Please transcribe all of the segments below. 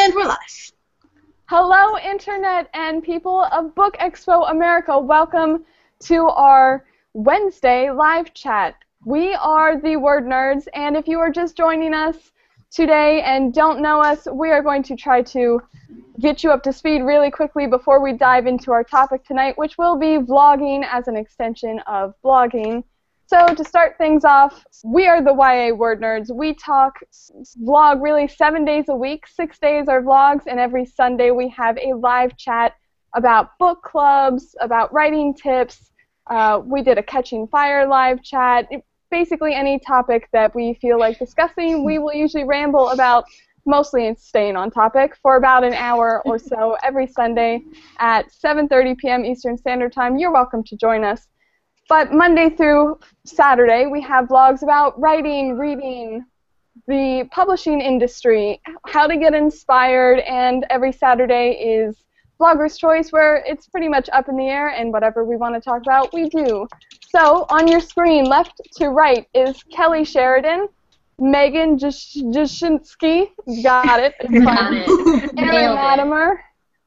And we're live. Hello, Internet and people of Book Expo America. Welcome to our Wednesday live chat. We are the Word Nerds, and if you are just joining us today and don't know us, we are going to try to get you up to speed really quickly before we dive into our topic tonight, which will be vlogging as an extension of blogging. So to start things off, we are the YA Word Nerds. We vlog really 7 days a week. 6 days are vlogs, and every Sunday we have a live chat about book clubs, about writing tips. We did a Catching Fire live chat. Basically any topic that we feel like discussing, we will usually ramble about, mostly staying on topic, for about an hour or so every Sunday at 7:30 p.m. Eastern Standard Time. You're welcome to join us. But Monday through Saturday, we have vlogs about writing, reading, the publishing industry, how to get inspired, and every Saturday is Blogger's Choice, where it's pretty much up in the air, and whatever we want to talk about, we do. So, on your screen, left to right, is Kelly Sheridan, Megan Jashinsky, got it, Erin Latimer,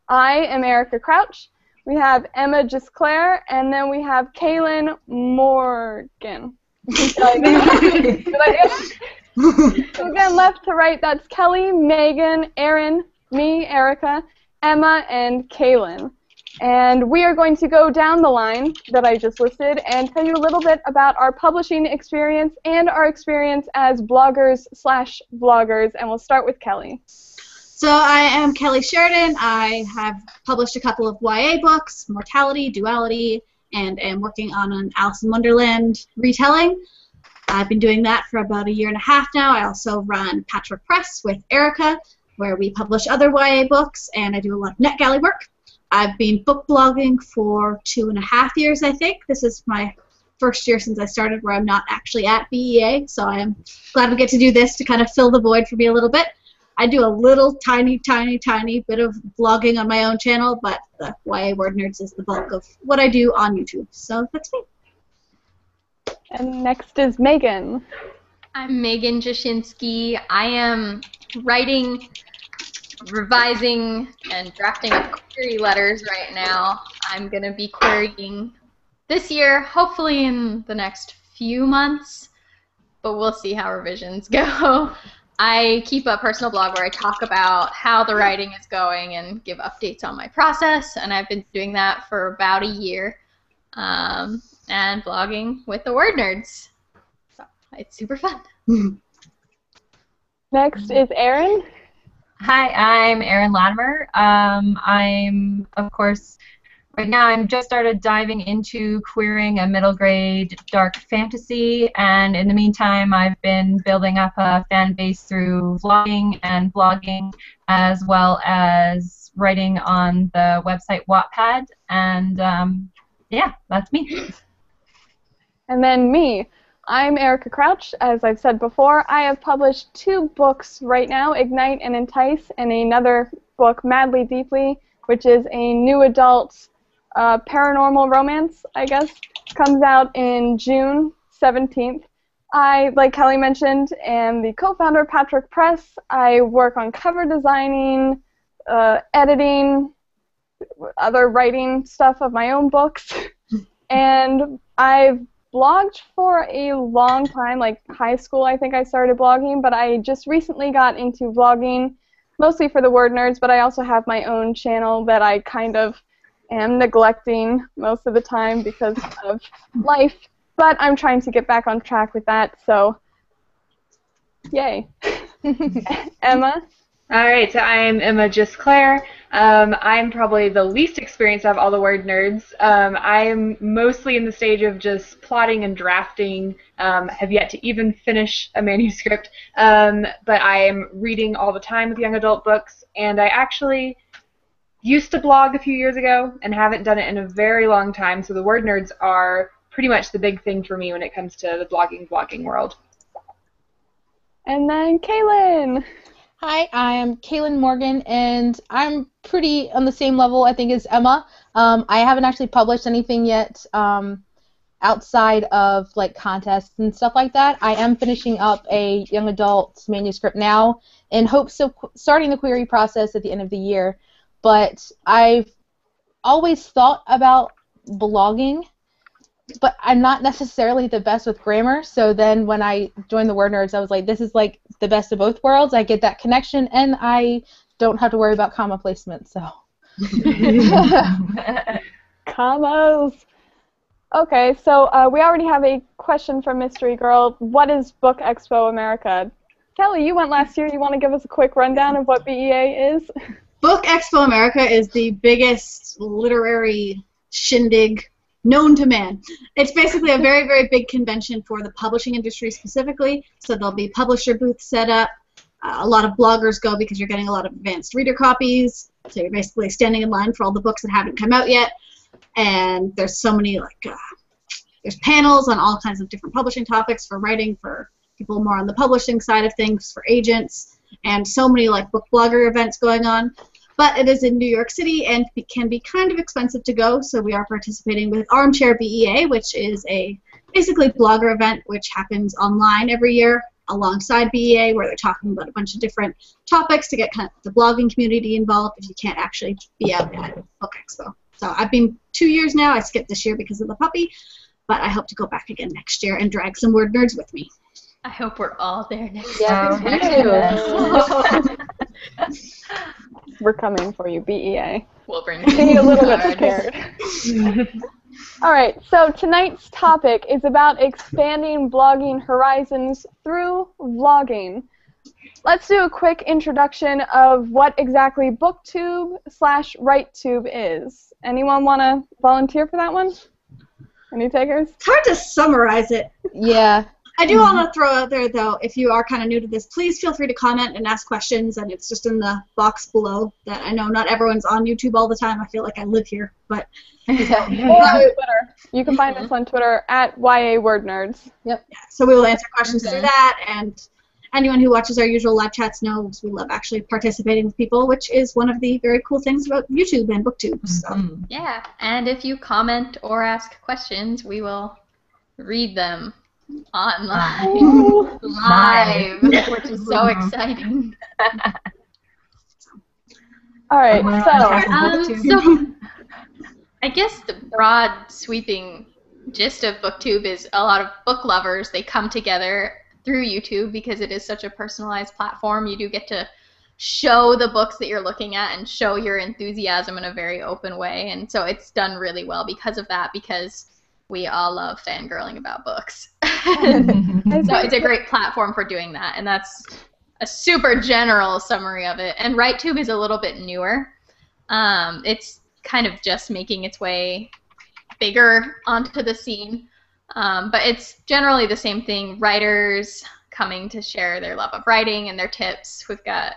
I am Erica Crouch. We have Emma Gisclair, and then we have Kaylin Morgan. So again, left to right, that's Kelly, Megan, Erin, me, Erica, Emma, and Kaylin. And we are going to go down the line that I just listed and tell you a little bit about our publishing experience and our experience as bloggers/vloggers, and we'll start with Kelly. So I am Kelly Sheridan. I have published a couple of YA books, Mortality, Duality, and am working on an Alice in Wonderland retelling. I've been doing that for about a year and a half now. I also run Patchwork Press with Erica, where we publish other YA books, and I do a lot of NetGalley work. I've been book blogging for 2.5 years, I think. This is my first year since I started where I'm not actually at BEA, so I am glad we get to do this to kind of fill the void for me a little bit. I do a little tiny bit of vlogging on my own channel, but the YA Word Nerds is the bulk of what I do on YouTube. So that's me. And next is Megan. I'm Megan Jashinsky. I am writing, revising, and drafting up query letters right now. I'm going to be querying this year, hopefully in the next few months, but we'll see how revisions go. I keep a personal blog where I talk about how the writing is going and give updates on my process, and I've been doing that for about a year, and blogging with the Word Nerds. So it's super fun. Next is Erin. Hi, I'm Erin Latimer. I'm, of course, right now I'm just started diving into querying a middle grade dark fantasy, and in the meantime I've been building up a fan base through vlogging and blogging, as well as writing on the website Wattpad, and yeah, that's me. And then me. I'm Erica Crouch. As I've said before, I have published 2 books right now, Ignite and Entice, and another book, Madly Deeply, which is a new adult paranormal romance, I guess. Comes out in June 17th. I, like Kelly mentioned, am the co-founder of Patchwork Press. I work on cover designing, editing, other writing stuff of my own books. And I've blogged for a long time, like high school I think I started blogging, but I just recently got into vlogging, mostly for the Word Nerds, but I also have my own channel that I kind of am neglecting most of the time because of life, but I'm trying to get back on track with that, so yay. Emma? Alright, so I'm Emma Gisclair. I'm probably the least experienced of all the Word Nerds. I'm mostly in the stage of just plotting and drafting, have yet to even finish a manuscript, but I'm reading all the time with young adult books, and I actually used to blog a few years ago and haven't done it in a very long time, so the Word Nerds are pretty much the big thing for me when it comes to the blogging world. And then Kaylin. Hi, I'm Kaylin Morgan, and I'm pretty on the same level, I think, as Emma. I haven't actually published anything yet, outside of like contests and stuff like that, I am finishing up a young adult manuscript now in hopes of starting the query process at the end of the year. But I've always thought about blogging, but I'm not necessarily the best with grammar. So then when I joined the Word Nerds, I was like, this is like the best of both worlds. I get that connection, and I don't have to worry about comma placement. So. Commas. Okay, so we already have a question from Mystery Girl. What is Book Expo America? Kelly, you went last year. You want to give us a quick rundown of what BEA is? Book Expo America is the biggest literary shindig known to man. It's basically a very, very big convention for the publishing industry specifically. So there'll be publisher booths set up. A lot of bloggers go because you're getting a lot of advanced reader copies. So you're basically standing in line for all the books that haven't come out yet. And there's so many, like, there's panels on all kinds of different publishing topics for writing, for people more on the publishing side of things, for agents, and so many, like, book blogger events going on. But it is in New York City and can be kind of expensive to go, so we are participating with Armchair BEA, which is a basically blogger event which happens online every year alongside BEA, where they're talking about a bunch of different topics to get kind of the blogging community involved if you can't actually be out at Book Expo. So I've been 2 years now. I skipped this year because of the puppy, but I hope to go back again next year and drag some Word Nerds with me. I hope we're all there next Yeah, we're coming for you, BEA. We'll bring Be a little bit scared. All right, so tonight's topic is about expanding blogging horizons through vlogging. Let's do a quick introduction of what exactly BookTube/WriteTube is. Anyone want to volunteer for that one? Any takers? It's hard to summarize it. Yeah. I do want to throw out there, though, if you are kind of new to this, please feel free to comment and ask questions, and it's just in the box below. That I know not everyone's on YouTube all the time. I feel like I live here, but Or on Twitter. You can find us on Twitter at YAWordNerds. Yep. yeah, so we will answer questions through that, and anyone who watches our usual live chats knows we love actually participating with people, which is one of the very cool things about YouTube and BookTube. So. Yeah, and if you comment or ask questions, we will read them online, live, which is so exciting. All right, So I guess the broad, sweeping gist of BookTube is a lot of book lovers, they come together through YouTube because it is such a personalized platform. You do get to show the books that you're looking at and show your enthusiasm in a very open way, and so it's done really well because of that, because we all love fangirling about books. So it's a great platform for doing that, and that's a super general summary of it. And WriteTube is a little bit newer. It's kind of just making its way bigger onto the scene, but it's generally the same thing. Writers coming to share their love of writing and their tips. We've got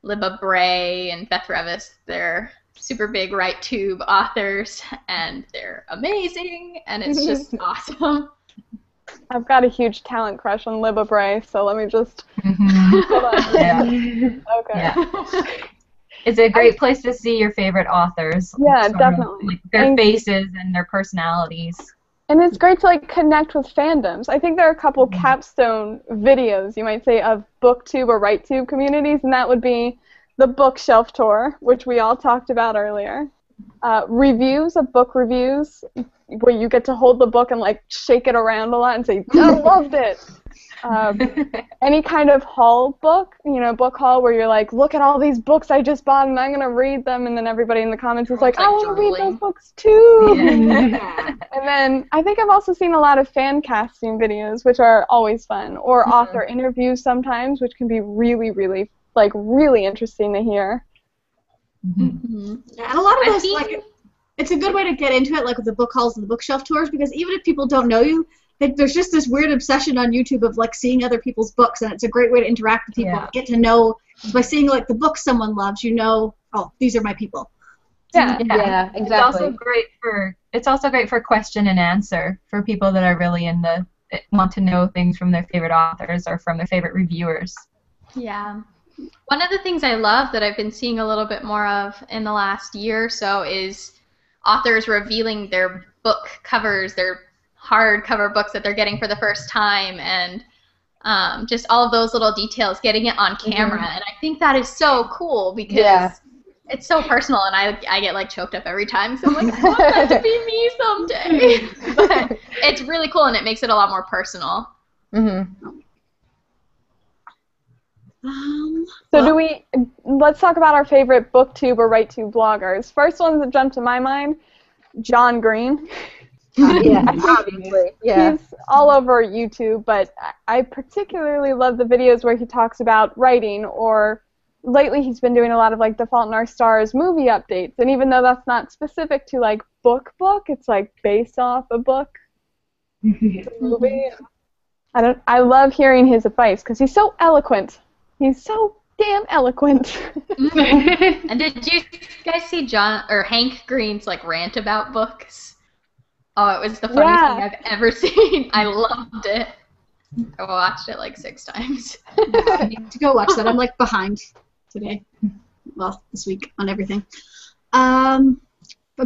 Libba Bray and Beth Revis. They're super big WriteTube authors, and they're amazing, and it's just awesome. I've got a huge talent crush on Libba Bray, so let me just hold on. Yeah. Okay. Yeah. It's a great place to see your favorite authors. Yeah, sort of, definitely. like, their faces and their personalities. And it's great to like connect with fandoms. I think there are a couple capstone videos, you might say, of BookTube or WriteTube communities, and that would be the bookshelf tour, which we all talked about earlier. Reviews of book reviews, where you get to hold the book and like shake it around a lot and say, I loved it. Any kind of haul book, book haul where you're like, look at all these books I just bought and I'm going to read them, and then everybody in the comments is like, I want to read those books too. Yeah. And then I think I've also seen a lot of fan casting videos, which are always fun, or author interviews sometimes, which can be really, really, really interesting to hear. Yeah, and a lot of those, it's a good way to get into it, like with the book hauls and the bookshelf tours, because even if people don't know you, there's just this weird obsession on YouTube of like seeing other people's books, and it's a great way to interact with people, get to know, by seeing like the books someone loves, oh, these are my people. Yeah, exactly. It's also great for question and answer for people that are really want to know things from their favorite authors or from their favorite reviewers. Yeah. One of the things I love that I've been seeing a little bit more of in the last year or so is authors revealing their book covers, their hardcover books that they're getting for the first time, and just all of those little details, getting it on camera. And I think that is so cool because it's so personal, and I get like choked up every time, so I'm like, I want that to be me someday. But it's really cool, and it makes it a lot more personal. So let's talk about our favorite booktube or RightTube bloggers. First ones that jump to my mind, John Green. Obviously. Yeah. He's all over YouTube, but I particularly love the videos where he talks about writing, or lately he's been doing a lot of like The Fault in Our Stars movie updates, and even though that's not specific to like book, it's like based off a book. Movie. I love hearing his advice because he's so eloquent. He's so damn eloquent. And did you guys see Hank Green's like rant about books? Oh, it was the funniest thing I've ever seen. I loved it. I watched it like 6 times. I need to go watch that. I'm like behind today. Well, this week on everything. A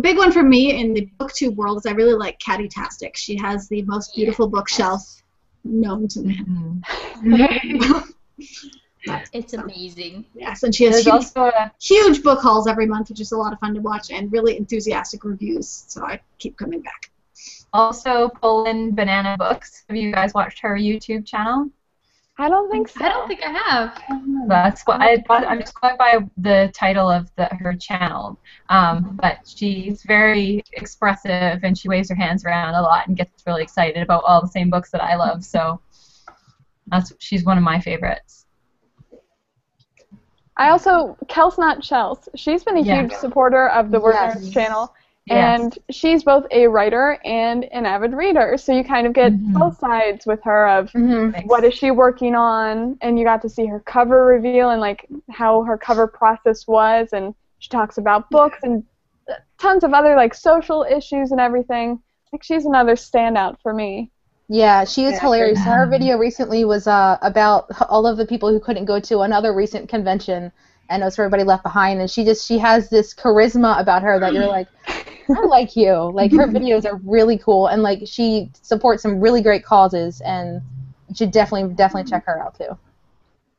big one for me in the booktube world is I really like Catty-tastic. She has the most beautiful bookshelf known to man. It's amazing. Yes, and she has huge book hauls every month, which is a lot of fun to watch, and really enthusiastic reviews, so I keep coming back. Also, Poland Banana Books. Have you guys watched her YouTube channel? I don't think so. I don't think I have. That's what I'm just going by the title of her channel. But she's very expressive, and she waves her hands around a lot and gets really excited about all the same books that I love. So she's one of my favorites. I also, Kels Not Chels, she's been a huge supporter of the Word Nerds channel, and she's both a writer and an avid reader, so you kind of get both sides with her of what is she working on, and you got to see her cover reveal and like how her cover process was, and she talks about books and tons of other like social issues and everything. Like she's another standout for me. Yeah, she is hilarious. Her video recently was about all of the people who couldn't go to another recent convention, and it was for Everybody Left Behind. And she has this charisma about her that you're like, I like you. Like her videos are really cool, and like she supports some really great causes, and you should definitely check her out too.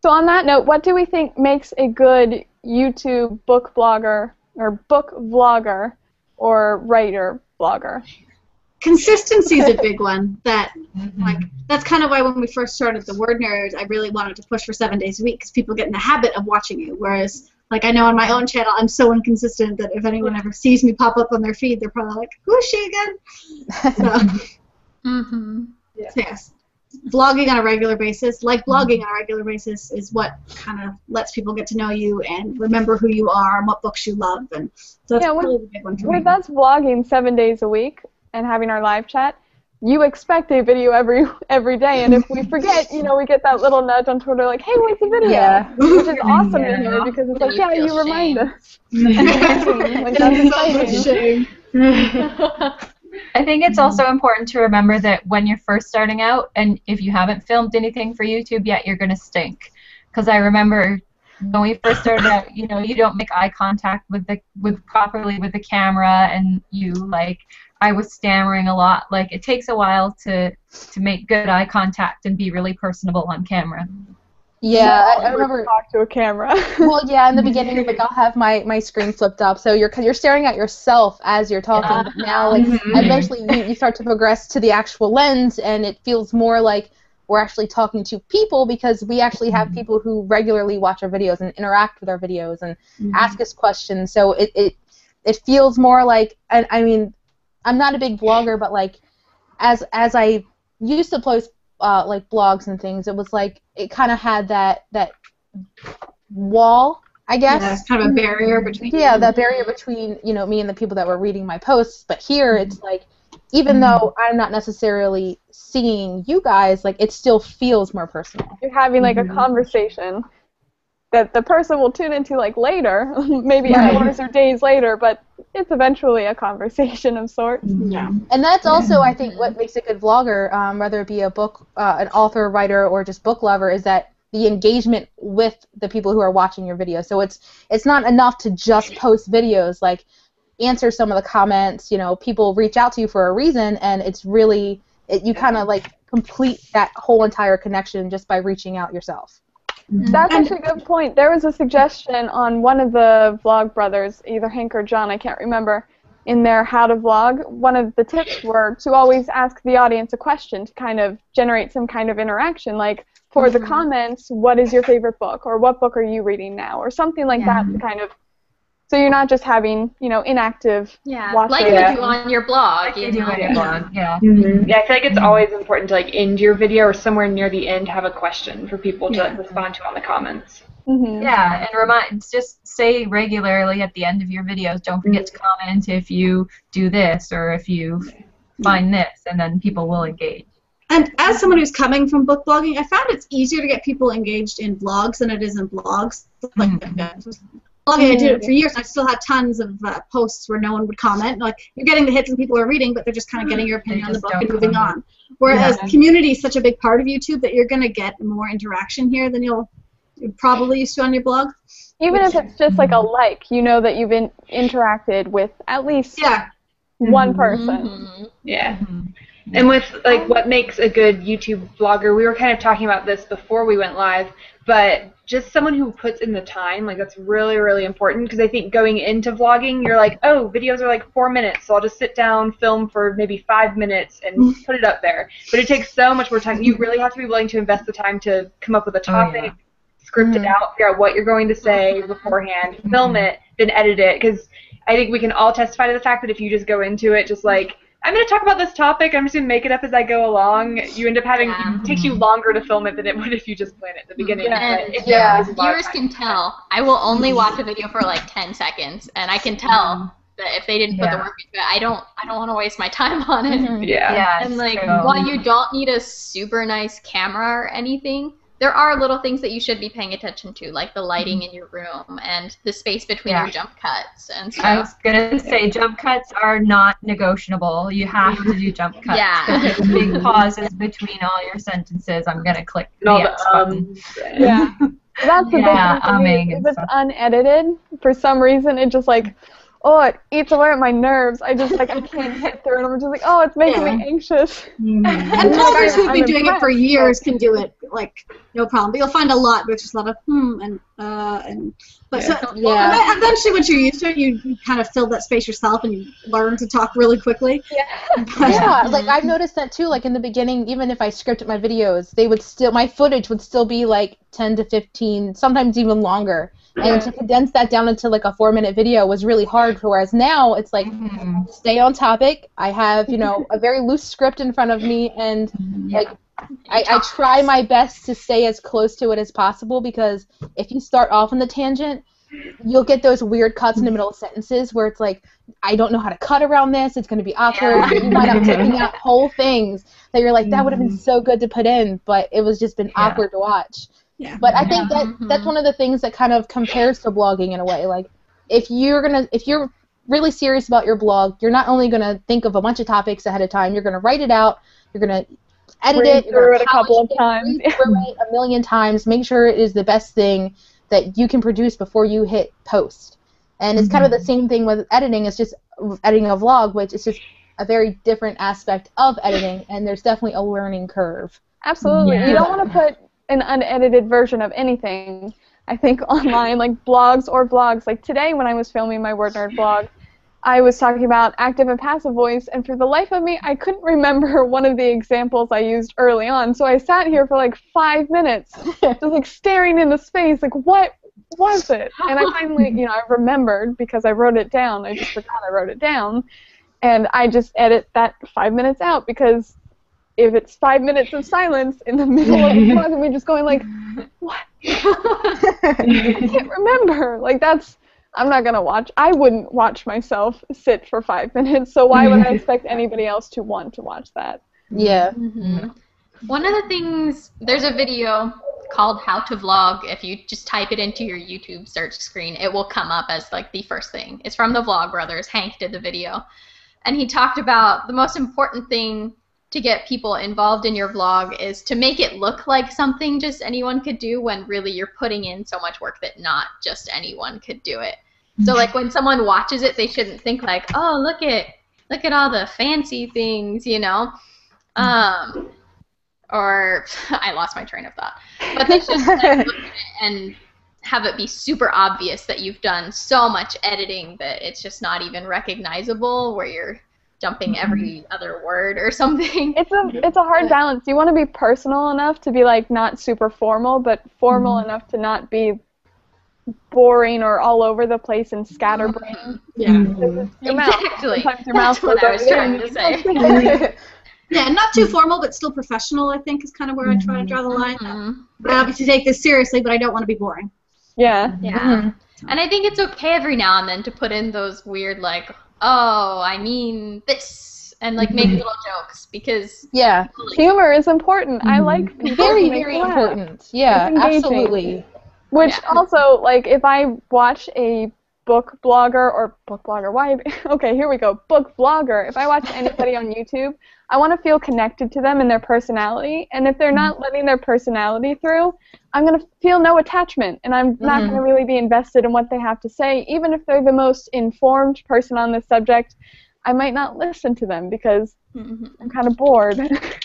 So on that note, what do we think makes a good YouTube book blogger or book vlogger or writer blogger? Consistency is a big one. That's kind of why when we first started the Word Nerds, I really wanted to push for 7 days a week because people get in the habit of watching you. Whereas, like I know on my own channel, I'm so inconsistent that if anyone ever sees me pop up on their feed, they're probably like, "Who is she again?" So, yes, vlogging on a regular basis, blogging on a regular basis, is what kind of lets people get to know you and remember who you are and what books you love, and so that's really the big one for me. With us vlogging 7 days a week and having our live chat, you expect a video every day, and if we forget, we get that little nudge on Twitter like, hey, where's the video? Yeah. Which is awesome to hear because it's like, you remind us. Like, that's exciting. I think it's also important to remember that when you're first starting out, and if you haven't filmed anything for YouTube yet, you're going to stink. Because I remember when we first started out, you don't make eye contact properly with the camera, and I was stammering a lot. Like, it takes a while to make good eye contact and be really personable on camera. Yeah, I remember talk to a camera. Well, yeah, in the beginning, I'll have my screen flipped up, so you're staring at yourself as you're talking. But now, eventually, you start to progress to the actual lens, and it feels more like we're actually talking to people because we actually have people who regularly watch our videos and interact with our videos and ask us questions. So it feels more like, I mean, I'm not a big blogger, but like as I used to post blogs and things, it was like it kind of had that wall, I guess. Yeah, kind of a barrier between. Yeah, that barrier between me and the people that were reading my posts. But here it's like, even though I'm not necessarily seeing you guys, like it still feels more personal. You're having like a conversation that the person will tune into like later, maybe hours or days later, but it's eventually a conversation of sorts. Yeah. And that's also, I think, what makes a good vlogger, whether it be a book, an author, writer, or just book lover, is that the engagement with the people who are watching your video. So it's not enough to just post videos. Like, answer some of the comments. You know, people reach out to you for a reason, and it's really you kind of like complete that whole entire connection just by reaching out yourself. That's actually a good point. There was a suggestion on one of the vlog brothers, either Hank or John, I can't remember, in their How to Vlog. One of the tips were to always ask the audience a question to kind of generate some kind of interaction, like for the comments, what is your favorite book, or what book are you reading now, or something like that, to kind of, so you're not just having, you know, inactive watchers. Like you do on your blog. Like you do on your blog, yeah. Yeah, I feel like it's always important to like end your video or somewhere near the end have a question for people to like, respond to on the comments. Yeah, and just say regularly at the end of your videos, don't forget to comment if you do this or if you find this, and then people will engage. And as someone who's coming from book blogging, I found it's easier to get people engaged in vlogs than it is in blogs. Like, blogging, I did it for years, and I still had tons of posts where no one would comment. Like, you're getting the hits and people are reading, but they're just kind of getting your opinion on the book and moving on. Whereas community is such a big part of YouTube that you're going to get more interaction here than you're probably used to on your blog. Even if it's just like a like, you know that you've interacted with at least one person. Yeah. And with like what makes a good YouTube vlogger, we were kind of talking about this before we went live, but just someone who puts in the time, like that's really, really important, because I think going into vlogging, you're like, oh, videos are like 4 minutes, so I'll just sit down, film for maybe 5 minutes, and put it up there. But it takes so much more time. You really have to be willing to invest the time to come up with a topic, script it out, figure out what you're going to say beforehand, film it, then edit it, because I think we can all testify to the fact that if you just go into it just like, I'm going to talk about this topic, I'm just going to make it up as I go along, you end up having, it takes you longer to film it than it would if you just plan it at the beginning. And viewers can tell. I will only watch a video for like 10 seconds, and I can tell that if they didn't put the work into it, I don't want to waste my time on it. And like, while you don't need a super nice camera or anything, there are little things that you should be paying attention to, like the lighting in your room and the space between your jump cuts and stuff. I was going to say, jump cuts are not negotiable. You have to do jump cuts. There's big pauses between all your sentences. I'm going to click the X button. That's the big thing. If it's unedited, for some reason, it just like, oh, it eats away at my nerves. I just like, I can't get through it. I'm just like, oh, it's making me anxious. And vloggers who've been doing it for years can do it, like, no problem. But you'll find a lot where it's just a lot of but eventually once you're used to it, you kind of fill that space yourself and you learn to talk really quickly. Like I've noticed that too. Like in the beginning, even if I scripted my videos, they would still, my footage would still be like 10 to 15, sometimes even longer. And to condense that down into like a 4-minute video was really hard. Whereas now it's like, stay on topic. I have, you know, a very loose script in front of me, and like I try my best to stay as close to it as possible, because if you start off on the tangent, you'll get those weird cuts in the middle of sentences where it's like, I don't know how to cut around this. It's going to be awkward. You might have taken out whole things that you're like, that would have been so good to put in, but it was just been awkward to watch. But I think that's one of the things that kind of compares to blogging in a way. Like, if you're really serious about your blog, you're not only gonna think of a bunch of topics ahead of time. You're gonna write it out. You're gonna edit it. You're gonna a couple of times. Read through it a million times. Make sure it is the best thing that you can produce before you hit post. And it's kind of the same thing with editing. It's just editing a vlog, which is just a very different aspect of editing. And there's definitely a learning curve. Absolutely. You don't want to put an unedited version of anything, I think, online, like blogs or vlogs. Like today when I was filming my Word Nerd blog, I was talking about active and passive voice, and for the life of me, I couldn't remember one of the examples I used early on, so I sat here for like 5 minutes, just like staring into space, like what was it? And I finally, you know, I remembered because I wrote it down. I just forgot I wrote it down, and I just edit that 5 minutes out, because if it's 5 minutes of silence in the middle of the blog of me just going like, what? I can't remember. Like I'm not going to watch. I wouldn't watch myself sit for 5 minutes, so why would I expect anybody else to want to watch that? One of the things, there's a video called How to Vlog. If you just type it into your YouTube search screen, it will come up as like the first thing. It's from the Vlog Brothers. Hank did the video. And he talked about the most important thing to get people involved in your vlog is to make it look like something just anyone could do, when really you're putting in so much work that not just anyone could do it. So like when someone watches it, they shouldn't think like, oh, look at all the fancy things, you know. Or I lost my train of thought. But they should like, look at it and have it be super obvious that you've done so much editing that it's just not even recognizable, where you're jumping every other word or something. It's a hard balance. You want to be personal enough to be like not super formal, but formal enough to not be boring or all over the place and scatterbrained. Yeah. Exactly. Sometimes your mouth That's what goes I was over there trying and to you say. Yeah, not too formal, but still professional, I think, is kind of where I try to draw the line. Mhm. I obviously take this seriously, but I don't want to be boring. Yeah. Yeah. And I think it's okay every now and then to put in those weird, like, oh, I mean this, and like make little jokes, because Yeah. Humor is important. I like people Very, who make very me laugh. important. Yeah, It's engaging. absolutely. Which also, like, if I watch a book blogger, why? Okay, here we go. Book blogger. If I watch anybody on YouTube, I want to feel connected to them and their personality. And if they're not letting their personality through, I'm going to feel no attachment. And I'm not going to really be invested in what they have to say. Even if they're the most informed person on this subject, I might not listen to them because I'm kind of bored.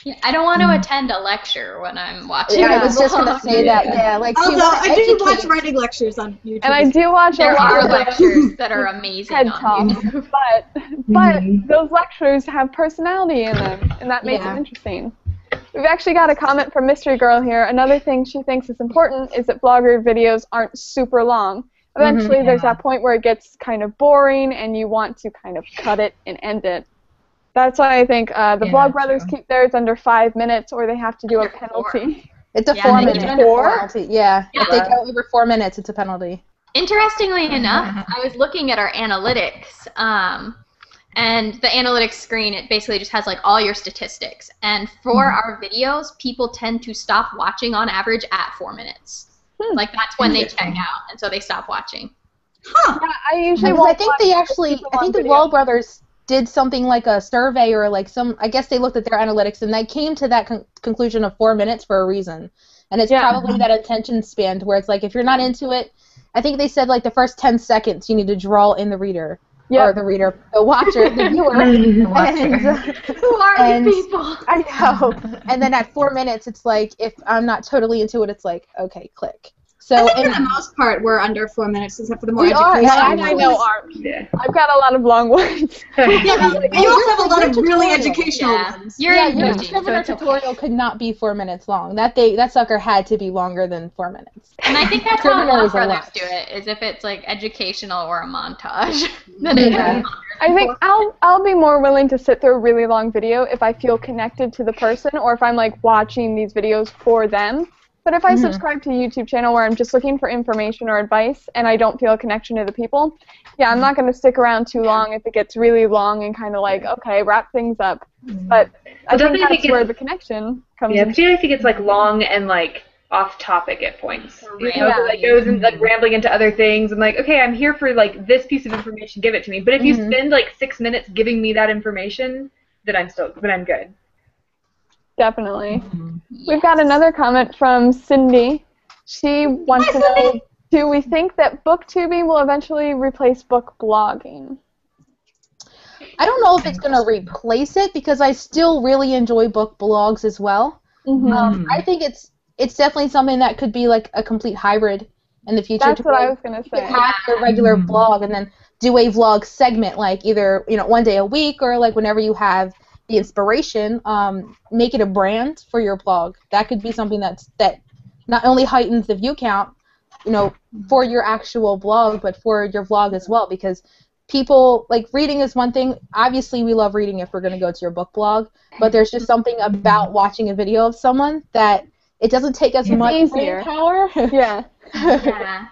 Yeah, I don't want to attend a lecture when I'm watching. Yeah, I a was just blog. gonna say that. Yeah, like Although I do watch educate. writing lectures on YouTube. And I do watch There a lot are of lectures that are amazing TED on Talks, YouTube. but those lectures have personality in them, and that makes Yeah. it interesting. We've actually got a comment from Mystery Girl here. Another thing she thinks is important is that blogger videos aren't super long. Eventually, there's that point where it gets kind of boring, and you want to kind of cut it and end it. That's why I think the Vlog Brothers keep theirs under 5 minutes, or they have to do a penalty. It's a Yeah, 4 they minute keep it under penalty. Yeah, if they go over 4 minutes, it's a penalty. Interestingly enough, I was looking at our analytics, and the analytics screen, it basically just has like all your statistics. And for our videos, people tend to stop watching on average at 4 minutes. Like that's when they check out, and so they stop watching. Huh. Yeah, I usually Because I won't think watch they a actually, super I long think the video. Wall Brothers did something like a survey or like some, I guess they looked at their analytics and they came to that conclusion of 4 minutes for a reason. And it's probably that attention span where it's like if you're not into it, I think they said like the first 10 seconds you need to draw in the reader. Or the reader, the watcher, the viewer. And, Who are you people? I know. And then at 4 minutes, it's like if I'm not totally into it, it's like, okay, click. So I think for the most part we're under 4 minutes, except for the more We are, educational and I ones. know aren't. Yeah. I've got a lot of long ones. Yeah, but you also have a lot of really tutorial. educational Yeah. ones. You're yeah, in your coaching, so seminar it's okay. tutorial could not be 4 minutes long. That sucker had to be longer than 4 minutes. And I think that's how Seminar Vlog is a Brothers lot. do it, is if it's like educational or a montage. Then it's Yeah. I think I'll be more willing to sit through a really long video if I feel connected to the person or if I'm like watching these videos for them. But if I subscribe to a YouTube channel where I'm just looking for information or advice and I don't feel a connection to the people, yeah, I'm not going to stick around too long if it gets really long and kind of like, okay, wrap things up. But I think that's where the connection comes Yeah, in. but I think it's like long and like off topic at points. You know, Yeah. it goes and like rambling into other things. I'm like, okay, I'm here for like this piece of information, give it to me. But if you spend like 6 minutes giving me that information, then I'm good. Definitely. We've got another comment from Cindy. She wants to know, do we think that booktubing will eventually replace book blogging? I don't know if it's going to replace it because I still really enjoy book blogs as well. I think it's definitely something that could be like a complete hybrid in the future. That's what I was going to say. Have your regular blog and then do a vlog segment like either one day a week or like whenever you have the inspiration, make it a brand for your blog. That could be something that not only heightens the view count, for your actual blog, but for your vlog as well. Because people like reading is one thing. Obviously, we love reading if we're going to go to your book blog, but there's just something about watching a video of someone that it doesn't take as much easier. brain power. Yeah. Yeah.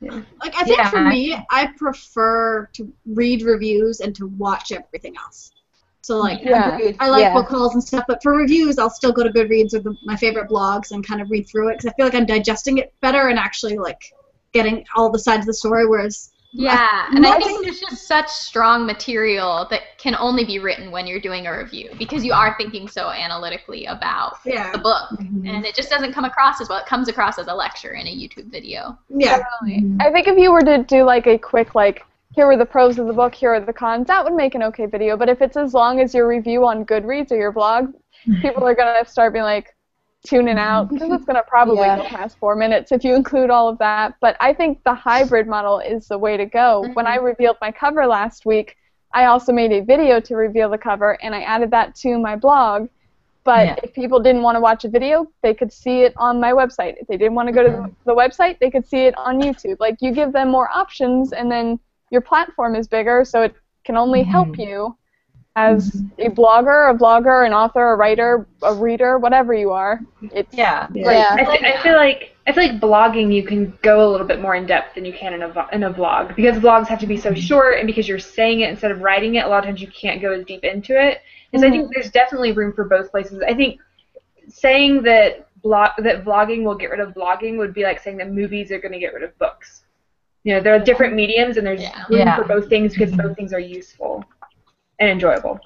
Like I think for me, I prefer to read reviews and to watch everything else. So like Agreed. I like Yeah. book hauls and stuff, but for reviews, I'll still go to Goodreads or my favorite blogs and kind of read through it because I feel like I'm digesting it better and actually like getting all the sides of the story. Whereas Yeah, and I think there's just such strong material that can only be written when you're doing a review because you are thinking so analytically about the book, and it just doesn't come across as well. It comes across as a lecture in a YouTube video. Yeah. I think if you were to do like a quick like, here are the pros of the book, here are the cons, that would make an okay video. But if it's as long as your review on Goodreads or your blog, people are gonna start being like tuning out because it's gonna probably go past 4 minutes if you include all of that. But I think the hybrid model is the way to go. When I revealed my cover last week, I also made a video to reveal the cover, and I added that to my blog. But if people didn't want to watch a video, they could see it on my website. If they didn't want to go to the website, they could see it on YouTube. Like, you give them more options, and then your platform is bigger, so it can only help you as a blogger, an author, a writer, a reader, whatever you are. It's I feel like blogging you can go a little bit more in depth than you can in a vlog because vlogs have to be so short, and because you're saying it instead of writing it, a lot of times you can't go as deep into it. And so I think there's definitely room for both places. I think saying that vlogging will get rid of blogging would be like saying that movies are going to get rid of books. You know, there are different mediums, and there's room for both things because both things are useful and enjoyable.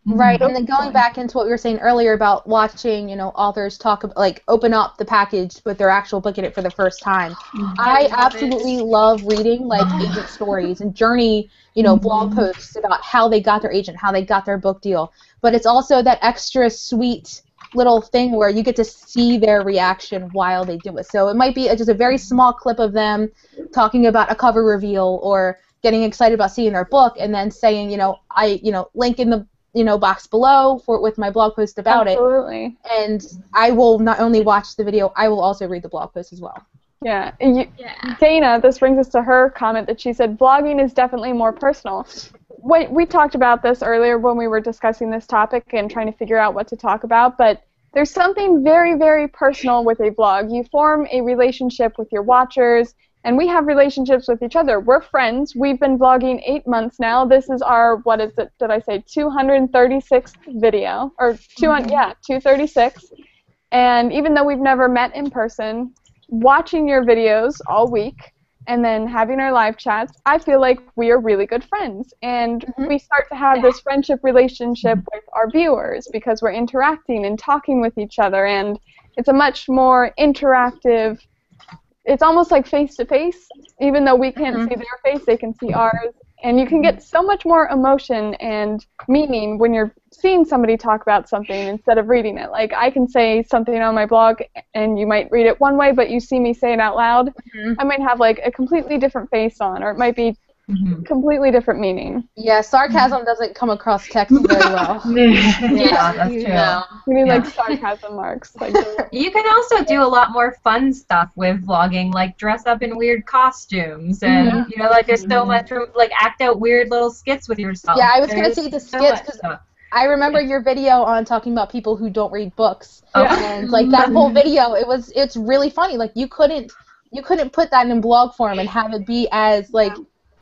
Right, and then going back into what we were saying earlier about watching, you know, authors talk about, like, open up the package with their actual book in it for the first time. I absolutely love reading, like, agent stories and journey, you know, blog posts about how they got their agent, how they got their book deal. But it's also that extra sweet little thing where you get to see their reaction while they do it. So it might be just a very small clip of them talking about a cover reveal or getting excited about seeing their book, and then saying, you know, link in the, you know, box below with my blog post about it. And I will not only watch the video, I will also read the blog post as well. Yeah. Dana, this brings us to her comment that she said blogging is definitely more personal. We talked about this earlier when we were discussing this topic and trying to figure out what to talk about, but there's something very, very personal with a blog. You form a relationship with your watchers, and we have relationships with each other. We're friends. We've been blogging 8 months now. This is our, 236th video, or 236. And even though we've never met in person, watching your videos all week and then having our live chats, I feel like we are really good friends. And we start to have this friendship relationship with our viewers because we're interacting and talking with each other, and it's a much more interactive, it's almost like face-to-face. Even though we can't see their face, they can see ours. And you can get so much more emotion and meaning when you're seeing somebody talk about something instead of reading it. Like, I can say something on my blog, and you might read it one way, but you see me say it out loud. I might have, like, a completely different face on, or it might be completely different meaning. Yeah, sarcasm doesn't come across text very well. Yeah, that's true. No. We need like sarcasm marks. Like, you can also do a lot more fun stuff with vlogging, like dress up in weird costumes, and you know, like there's so much room, like act out weird little skits with yourself. Yeah, I was gonna say the skits because I remember your video on talking about people who don't read books, and like that whole video, it's really funny. Like you couldn't put that in blog form and have it be as like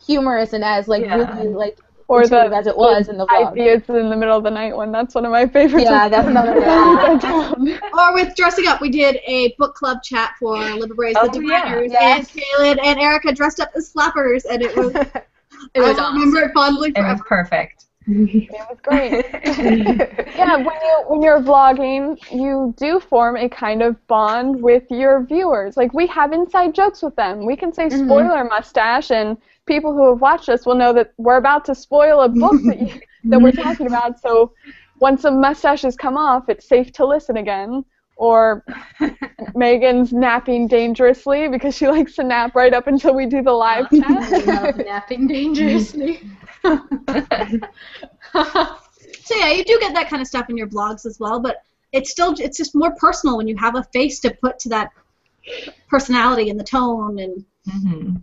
humorous and as like really like or as it was in the vlog. Ideas in the middle of the night one. That's one of my favorites. Yeah, that's another one. Or with dressing up, we did a book club chat for Libraries the Diviners, and Kaylin and Erica dressed up as flappers, and it was I remember it fondly forever. It was perfect. It was great. Yeah, when you're vlogging, you do form a kind of bond with your viewers. Like, we have inside jokes with them. We can say spoiler mustache, and people who have watched us will know that we're about to spoil a book that we're talking about. So once the mustaches come off, it's safe to listen again. Or Megan's napping dangerously because she likes to nap right up until we do the live chat. I love napping dangerously. So yeah, you do get that kind of stuff in your blogs as well, but it's just more personal when you have a face to put to that personality and the tone and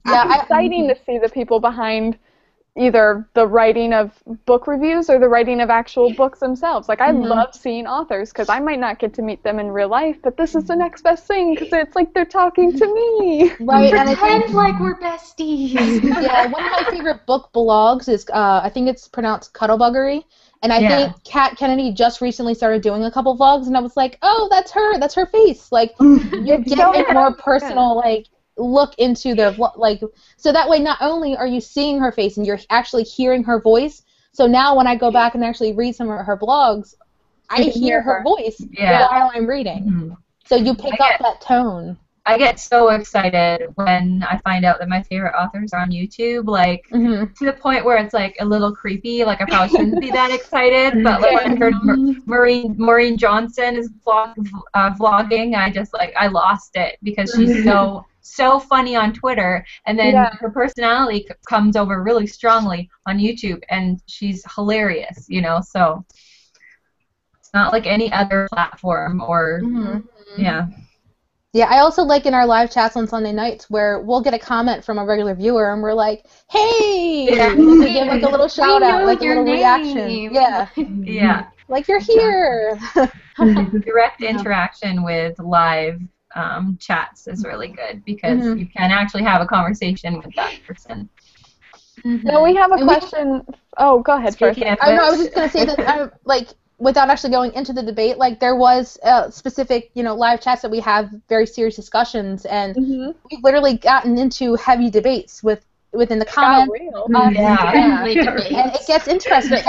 it's exciting to see the people behind either the writing of book reviews or the writing of actual books themselves. Like, I love seeing authors because I might not get to meet them in real life, but this is the next best thing because it's like they're talking to me. Right, and pretend like we're besties. Yeah, one of my favorite book blogs is, I think it's pronounced Cuddlebuggery, and I think Kat Kennedy just recently started doing a couple vlogs, and I was like, oh, that's her face. Like, you're getting more personal, like, look into their like, so that way not only are you seeing her face and you're actually hearing her voice. So now when I go back and actually read some of her blogs, I hear her voice while I'm reading. Mm-hmm. So you pick up that tone. I get so excited when I find out that my favorite authors are on YouTube, like to the point where it's like a little creepy. Like I probably shouldn't be that excited, but like when I heard Maureen Johnson is vlogging, I lost it because she's so funny on Twitter, and then her personality comes over really strongly on YouTube, and she's hilarious, you know. So it's not like any other platform or Yeah, I also like in our live chats on Sunday nights where we'll get a comment from a regular viewer and we're like, "Hey!" And we give like a little shout out, like a little reaction. Yeah. Yeah. Like you're here. Direct interaction with live chats is really good because you can actually have a conversation with that person. No, we have a question. Oh, go ahead first. I was just gonna say that without actually going into the debate, like there was specific, live chats that we have very serious discussions, and we've literally gotten into heavy debates within the comments. Real. And it gets interesting.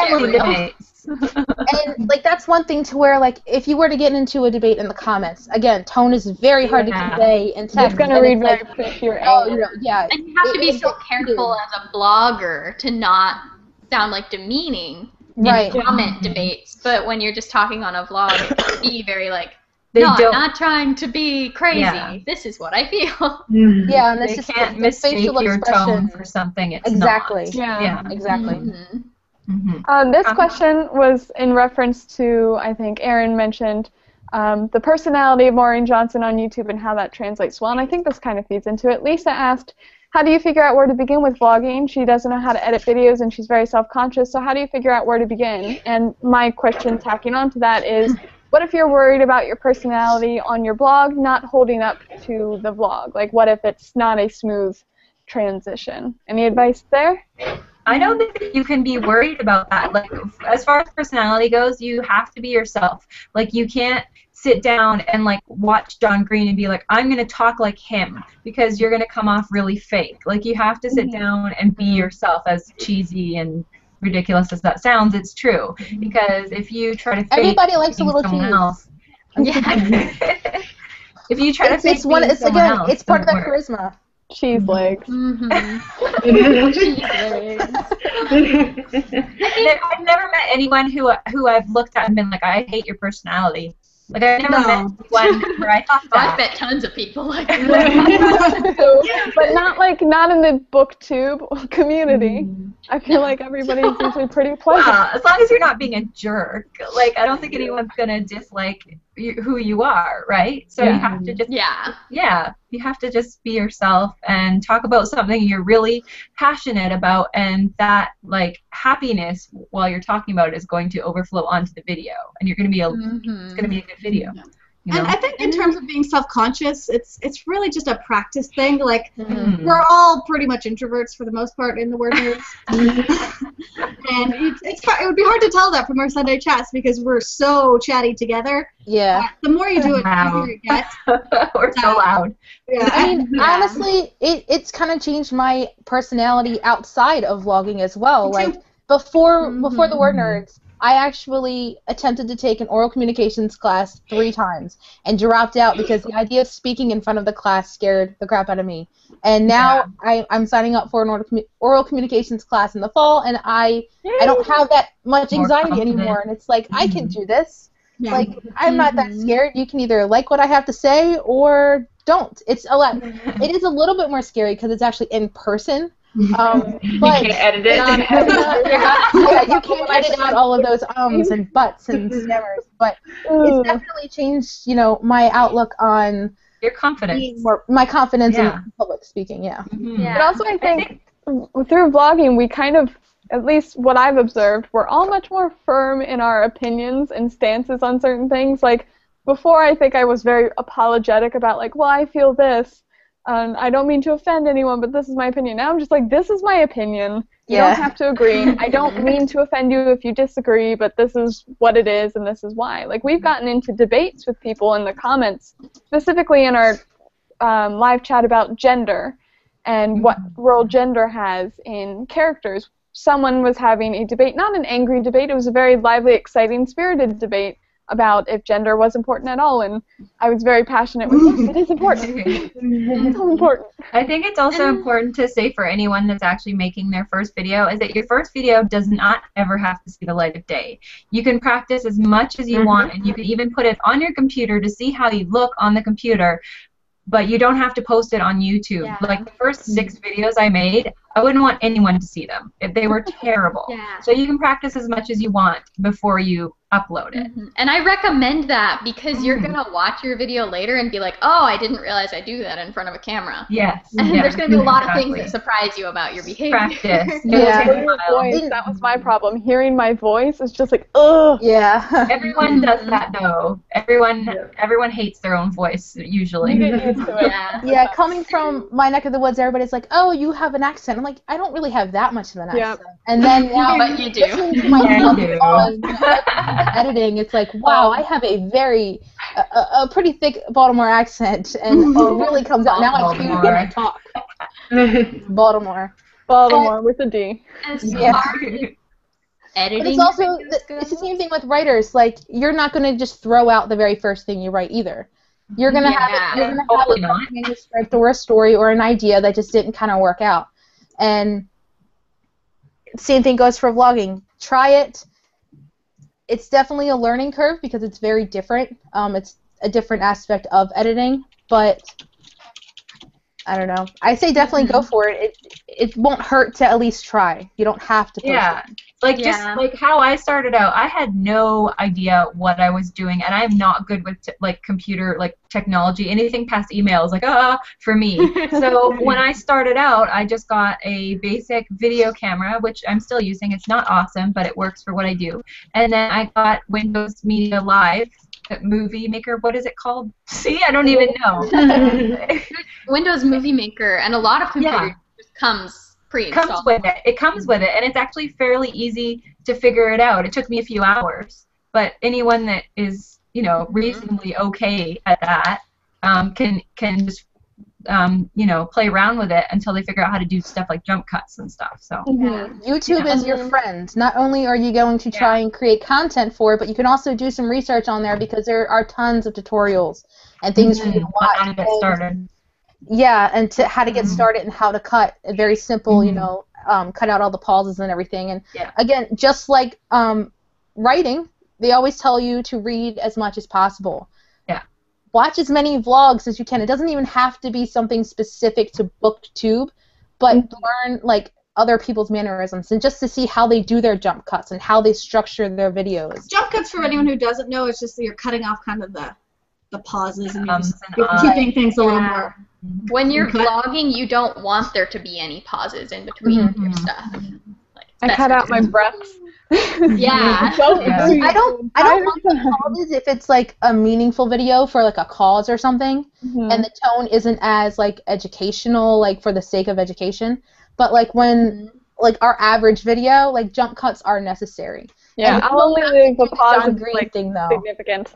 And like that's one thing to where like if you were to get into a debate in the comments, again, tone is very hard to convey in text. It's gonna read very quick. And you have to be so careful as a blogger to not sound like demeaning. In comment debates, but when you're just talking on a vlog, it can be very like, I'm not trying to be crazy. Yeah. This is what I feel. Yeah, and they can't mistake your tone for something it's not. Yeah, exactly. This question was in reference to, I think Erin mentioned, the personality of Maureen Johnson on YouTube and how that translates well, and I think this kind of feeds into it. Lisa asked, how do you figure out where to begin with vlogging? She doesn't know how to edit videos and she's very self-conscious, so how do you figure out where to begin? And my question tacking on to that is, what if you're worried about your personality on your blog not holding up to the vlog? Like, what if it's not a smooth transition? Any advice there? I don't think that you can be worried about that. Like, as far as personality goes, you have to be yourself. Like, you can't sit down and like watch John Green and be like, I'm gonna talk like him, because you're gonna come off really fake. Like, you have to sit down and be yourself, as cheesy and ridiculous as that sounds. It's true, because if you try to fake everybody likes a little someone cheese. Else, if you try to fake someone else, it's part of that charisma. Cheese legs. Cheese legs. I've never met anyone who I've looked at and been like, I hate your personality. Like, I've never met one where I thought that. I've met tons of people like that. But not in the booktube community. I feel like everybody's usually pretty pleasant. As long as you're not being a jerk. Like, I don't think anyone's gonna dislike who you are, right? So you have to just you have to just be yourself and talk about something you're really passionate about, and that like happiness while you're talking about it is going to overflow onto the video, and you're gonna be it's gonna be a good video. You know? And I think in terms of being self-conscious, it's really just a practice thing. Like, we're all pretty much introverts for the most part in the Word Nerds. And it would be hard to tell that from our Sunday chats because we're so chatty together. Yeah. The more you do it, the easier it gets. We're so loud. Yeah. I mean, honestly, it's kind of changed my personality outside of vlogging as well. Like, before the Word Nerds, I actually attempted to take an oral communications class 3 times and dropped out because the idea of speaking in front of the class scared the crap out of me. And now I'm signing up for an oral communications class in the fall, and I don't have that much anxiety anymore. And it's like, I can do this. Yeah. Like, I'm not that scared. You can either like what I have to say or don't. It is a little bit more scary because it's actually in person. But you can't edit it. You can't edit out all of those ums and buts and stammers. But it's definitely changed, my outlook on your confidence. My confidence in public speaking. But also, I think through vlogging, we kind of, at least what I've observed, we're all much more firm in our opinions and stances on certain things. Like, before, I think I was very apologetic about, like, well, I feel this. I don't mean to offend anyone, but this is my opinion. Now I'm just like, this is my opinion. You don't have to agree. I don't mean to offend you if you disagree, but this is what it is, and this is why. Like, we've gotten into debates with people in the comments, specifically in our live chat about gender and what role gender has in characters. Someone was having a debate, not an angry debate, it was a very lively, exciting, spirited debate about if gender was important at all, and I was very passionate with, yes, it is important. It's so important. I think it's also important to say for anyone that's actually making their first video is that your first video does not ever have to see the light of day. You can practice as much as you want, and you can even put it on your computer to see how you look on the computer, but you don't have to post it on YouTube. Yeah. Like the first 6 videos I made, I wouldn't want anyone to see them if they were terrible. Yeah. So you can practice as much as you want before you upload it. And I recommend that because you're going to watch your video later and be like, oh, I didn't realize I do that in front of a camera. Yes. And yes, there's going to be a lot of things exactly. that surprise you about your behavior. Practice. Yeah. It'll take a Your while. voice, that was my problem. Hearing my voice is just like, ugh. Yeah. Everyone does that though. Everyone hates their own voice usually. You get used to it. Yeah. Yeah, coming from my neck of the woods, everybody's like, "Oh, you have an accent." I'm like, "I don't really have that much of an accent." Yep. And then now, But you do. listening to myself Yeah, you do. on editing, it's like, wow, I have a very, a pretty thick Baltimore accent, and it really comes out. Now I can't Baltimore. when I talk. Baltimore. Baltimore with a D. As Yeah. far as editing, But it's also, your videos it's the go, same thing with writers. Like, you're not going to just throw out the very first thing you write either. You're going to have it, you're going to have Totally a not. manuscript or a story or an idea that just didn't kind of work out. And same thing goes for vlogging. Try it. It's definitely a learning curve because it's very different. It's a different aspect of editing, but I don't know. I say definitely go for it. It won't hurt to at least try. You don't have to post Yeah. it. Like Yeah. just like how I started out, I had no idea what I was doing, and I'm not good with like computer like technology. Anything past email is like for me. So when I started out, I just got a basic video camera, which I'm still using. It's not awesome, but it works for what I do. And then I got Windows Media Live, Movie Maker. What is it called? See, I don't even know. Windows Movie Maker and a lot of computers Yeah. just comes pre-installed. comes with it. It comes with it, and it's actually fairly easy to figure it out. It took me a few hours, but anyone that is, reasonably okay at that can just, play around with it until they figure out how to do stuff like jump cuts and stuff. So. YouTube is your friend. Not only are you going to try and create content for it, but you can also do some research on there because there are tons of tutorials and things for you to watch. How to get started. Yeah, and to how to get started and how to cut. A very simple, cut out all the pauses and everything. And again, just like writing, they always tell you to read as much as possible. Yeah. Watch as many vlogs as you can. It doesn't even have to be something specific to BookTube, but learn like other people's mannerisms and just to see how they do their jump cuts and how they structure their videos. Jump cuts, for anyone who doesn't know, it's just that you're cutting off kind of the pauses and you're and keeping things a little more. When you're Cut. vlogging, you don't want there to be any pauses in between your stuff. Like, I that's cut out just- my breaths. Yeah. Yeah. I don't mind the pauses if it's like a meaningful video for like a cause or something, and the tone isn't as like educational, like for the sake of education. But like when like our average video, like jump cuts are necessary. Yeah, And I'll only leave the pause John if it's, Green like thing though. significant.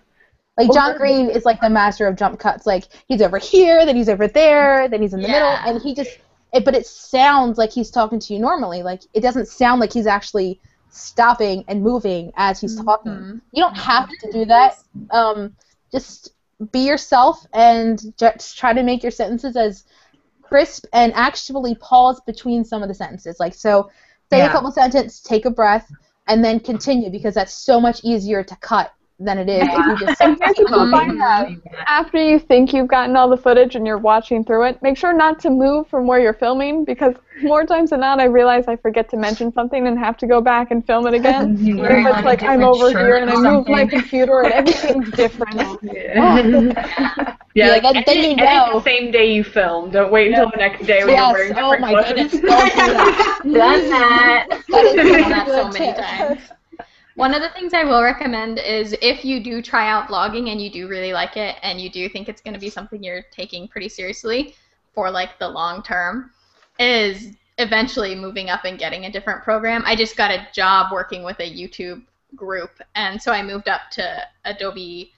Like John Green is like the master of jump cuts. Like he's over here, then he's over there, then he's in the middle, and he just. But it sounds like he's talking to you normally. Like it doesn't sound like he's actually stopping and moving as he's talking. You don't have to do that. Just be yourself and just try to make your sentences as crisp and actually pause between some of the sentences. Like so, say a couple sentences, take a breath, and then continue because that's so much easier to cut than it is if you just keep talking. After you think you've gotten all the footage and you're watching through it, make sure not to move from where you're filming because more times than not I realize I forget to mention something and have to go back and film it again. Wearing, If it's like I'm different over shirt here and I or move my something. computer and everything's different. Yeah, like, then you edit know. the same day you film. Don't wait until the next day when you're wearing Yes, oh different my clothes. goodness, don't do that. Done that. That is a done that so good many tip. times. One of the things I will recommend is if you do try out vlogging and you do really like it and you do think it's going to be something you're taking pretty seriously for like the long term, is eventually moving up and getting a different program. I just got a job working with a YouTube group, and so I moved up to Adobe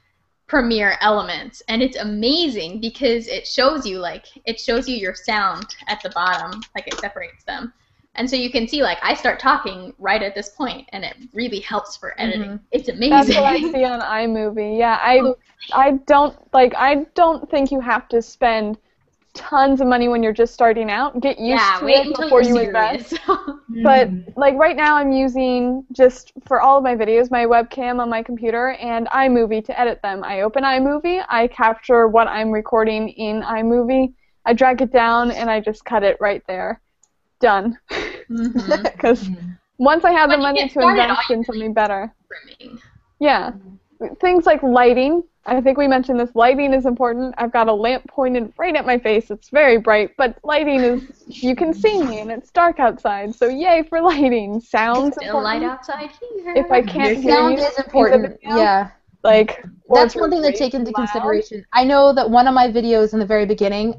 Premiere Elements, and it's amazing because it shows you your sound at the bottom, like it separates them. And so you can see, like, I start talking right at this point, and it really helps for editing. It's amazing. That's what I see on iMovie. Yeah, I don't think you have to spend tons of money when you're just starting out. Get used to it before you invest. But like right now I'm using, just for all of my videos, my webcam on my computer and iMovie to edit them. I open iMovie, I capture what I'm recording in iMovie, I drag it down, and I just cut it right there. Done. Because once I have the money to invest in something better. Yeah. Things like lighting. I think we mentioned this. Lighting is important. I've got a lamp pointed right at my face. It's very bright, but lighting is, you can see me, and it's dark outside, so yay for lighting. Sound's still important. light outside here. If I can't hear Sound you, is important, yeah. Like, that's one thing to take into consideration. I know that one of my videos in the very beginning,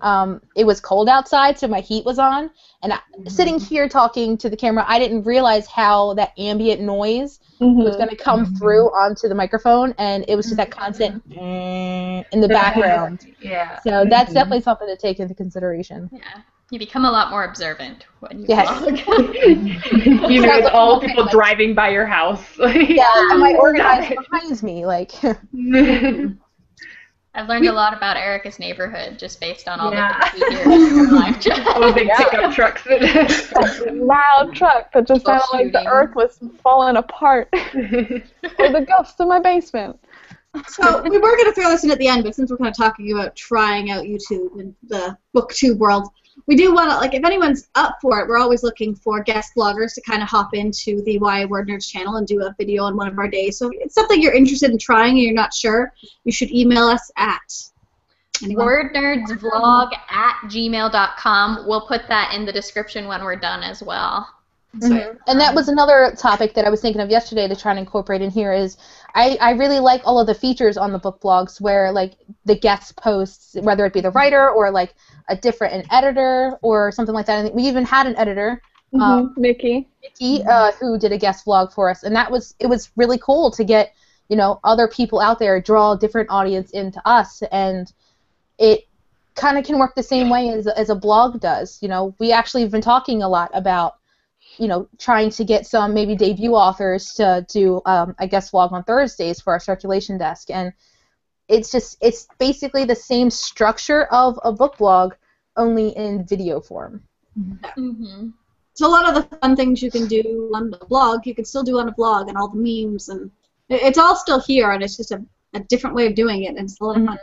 it was cold outside, so my heat was on, and sitting here talking to the camera, I didn't realize how that ambient noise was going to come through onto the microphone, and it was just that constant in the background. Yeah. So that's definitely something to take into consideration. Yeah. You become a lot more observant when you vlog. You know, all people driving by your house. Yeah, and my organizer behind me, like. I've learned a lot about Erica's neighborhood just based on all the things we hear in your live chat. All the big pickup trucks. Loud truck that just sounded like the earth was falling apart. Or the ghosts in my basement. So we were going to throw this in at the end, but since we're kind of talking about trying out YouTube and the BookTube world, we do want to, like, if anyone's up for it, we're always looking for guest bloggers to kind of hop into the YA Word Nerds channel and do a video on one of our days. So if it's something you're interested in trying and you're not sure, you should email us at wordnerdsvlog@gmail.com. We'll put that in the description when we're done as well. So, and that was another topic that I was thinking of yesterday to try and incorporate in here is I really like all of the features on the book blogs where, like, the guest posts, whether it be the writer or, like, an editor or something like that. And we even had an editor, Mickey, who did a guest vlog for us, and it was really cool to get, you know, other people out there, draw a different audience into us, and it kind of can work the same way as a blog does. You know, we actually have been talking a lot about, you know, trying to get some maybe debut authors to do a guest vlog on Thursdays for our circulation desk, and it's basically the same structure of a book blog, only in video form. So a lot of the fun things you can do on the blog, you can still do on a blog, and all the memes, and it's all still here, and it's just a different way of doing it, and it's a lot of fun.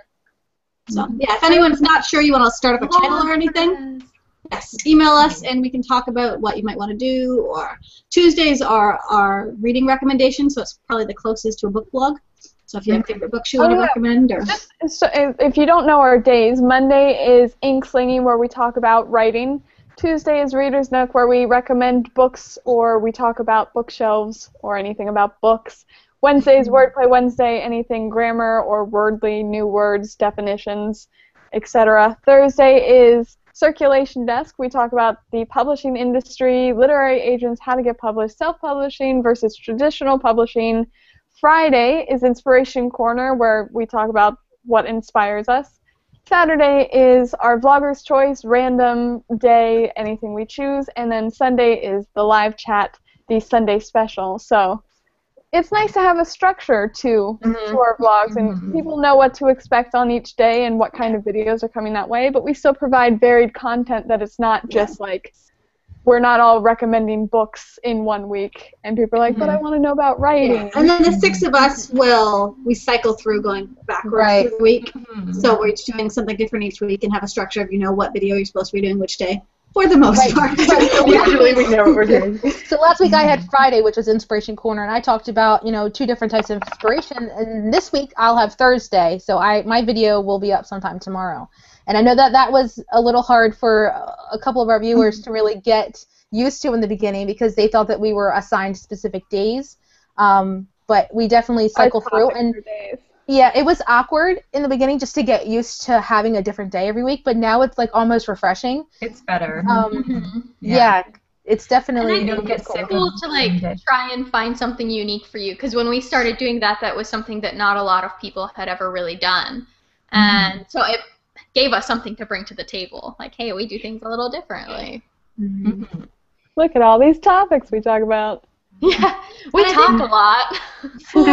So yeah, if anyone's not sure you want to start up a channel or anything, yes, email us and we can talk about what you might want to do. Or Tuesdays are our reading recommendations, so it's probably the closest to a book blog. So if you have favorite books you want to recommend, or so if you don't know our days, Monday is Ink Slinging, where we talk about writing. Tuesday is Reader's Nook, where we recommend books or we talk about bookshelves or anything about books. Wednesday is Wordplay Wednesday, anything grammar or wordly, new words, definitions, etc. Thursday is Circulation Desk. We talk about the publishing industry, literary agents, how to get published, self-publishing versus traditional publishing. Friday is Inspiration Corner, where we talk about what inspires us. Saturday is our Vlogger's Choice, random day, anything we choose. And then Sunday is the live chat, the Sunday special. So it's nice to have a structure to our vlogs, and people know what to expect on each day and what kind of videos are coming that way, but we still provide varied content that it's not just like we're not all recommending books in 1 week, and people are like, but I want to know about writing. Yeah. And then the 6 of us we cycle through going backwards through the week, so we're each doing something different each week and have a structure of, you know, what video you're supposed to be doing which day. For the most part. Usually we know what we're doing. So last week I had Friday, which was Inspiration Corner, and I talked about, you know, 2 different types of inspiration. And this week I'll have Thursday, so my video will be up sometime tomorrow. And I know that was a little hard for a couple of our viewers to really get used to in the beginning because they thought that we were assigned specific days. But we definitely cycle through. And yeah, it was awkward in the beginning just to get used to having a different day every week, but now it's like almost refreshing. It's better. Yeah, it's definitely And I don't think get it's sick cool of to the same like dish. try and find something unique for you, because when we started doing that, that was something that not a lot of people had ever really done, and so it gave us something to bring to the table. Like, hey, we do things a little differently. Mhm. Look at all these topics we talk about. Yeah, we And I talk think- a lot. For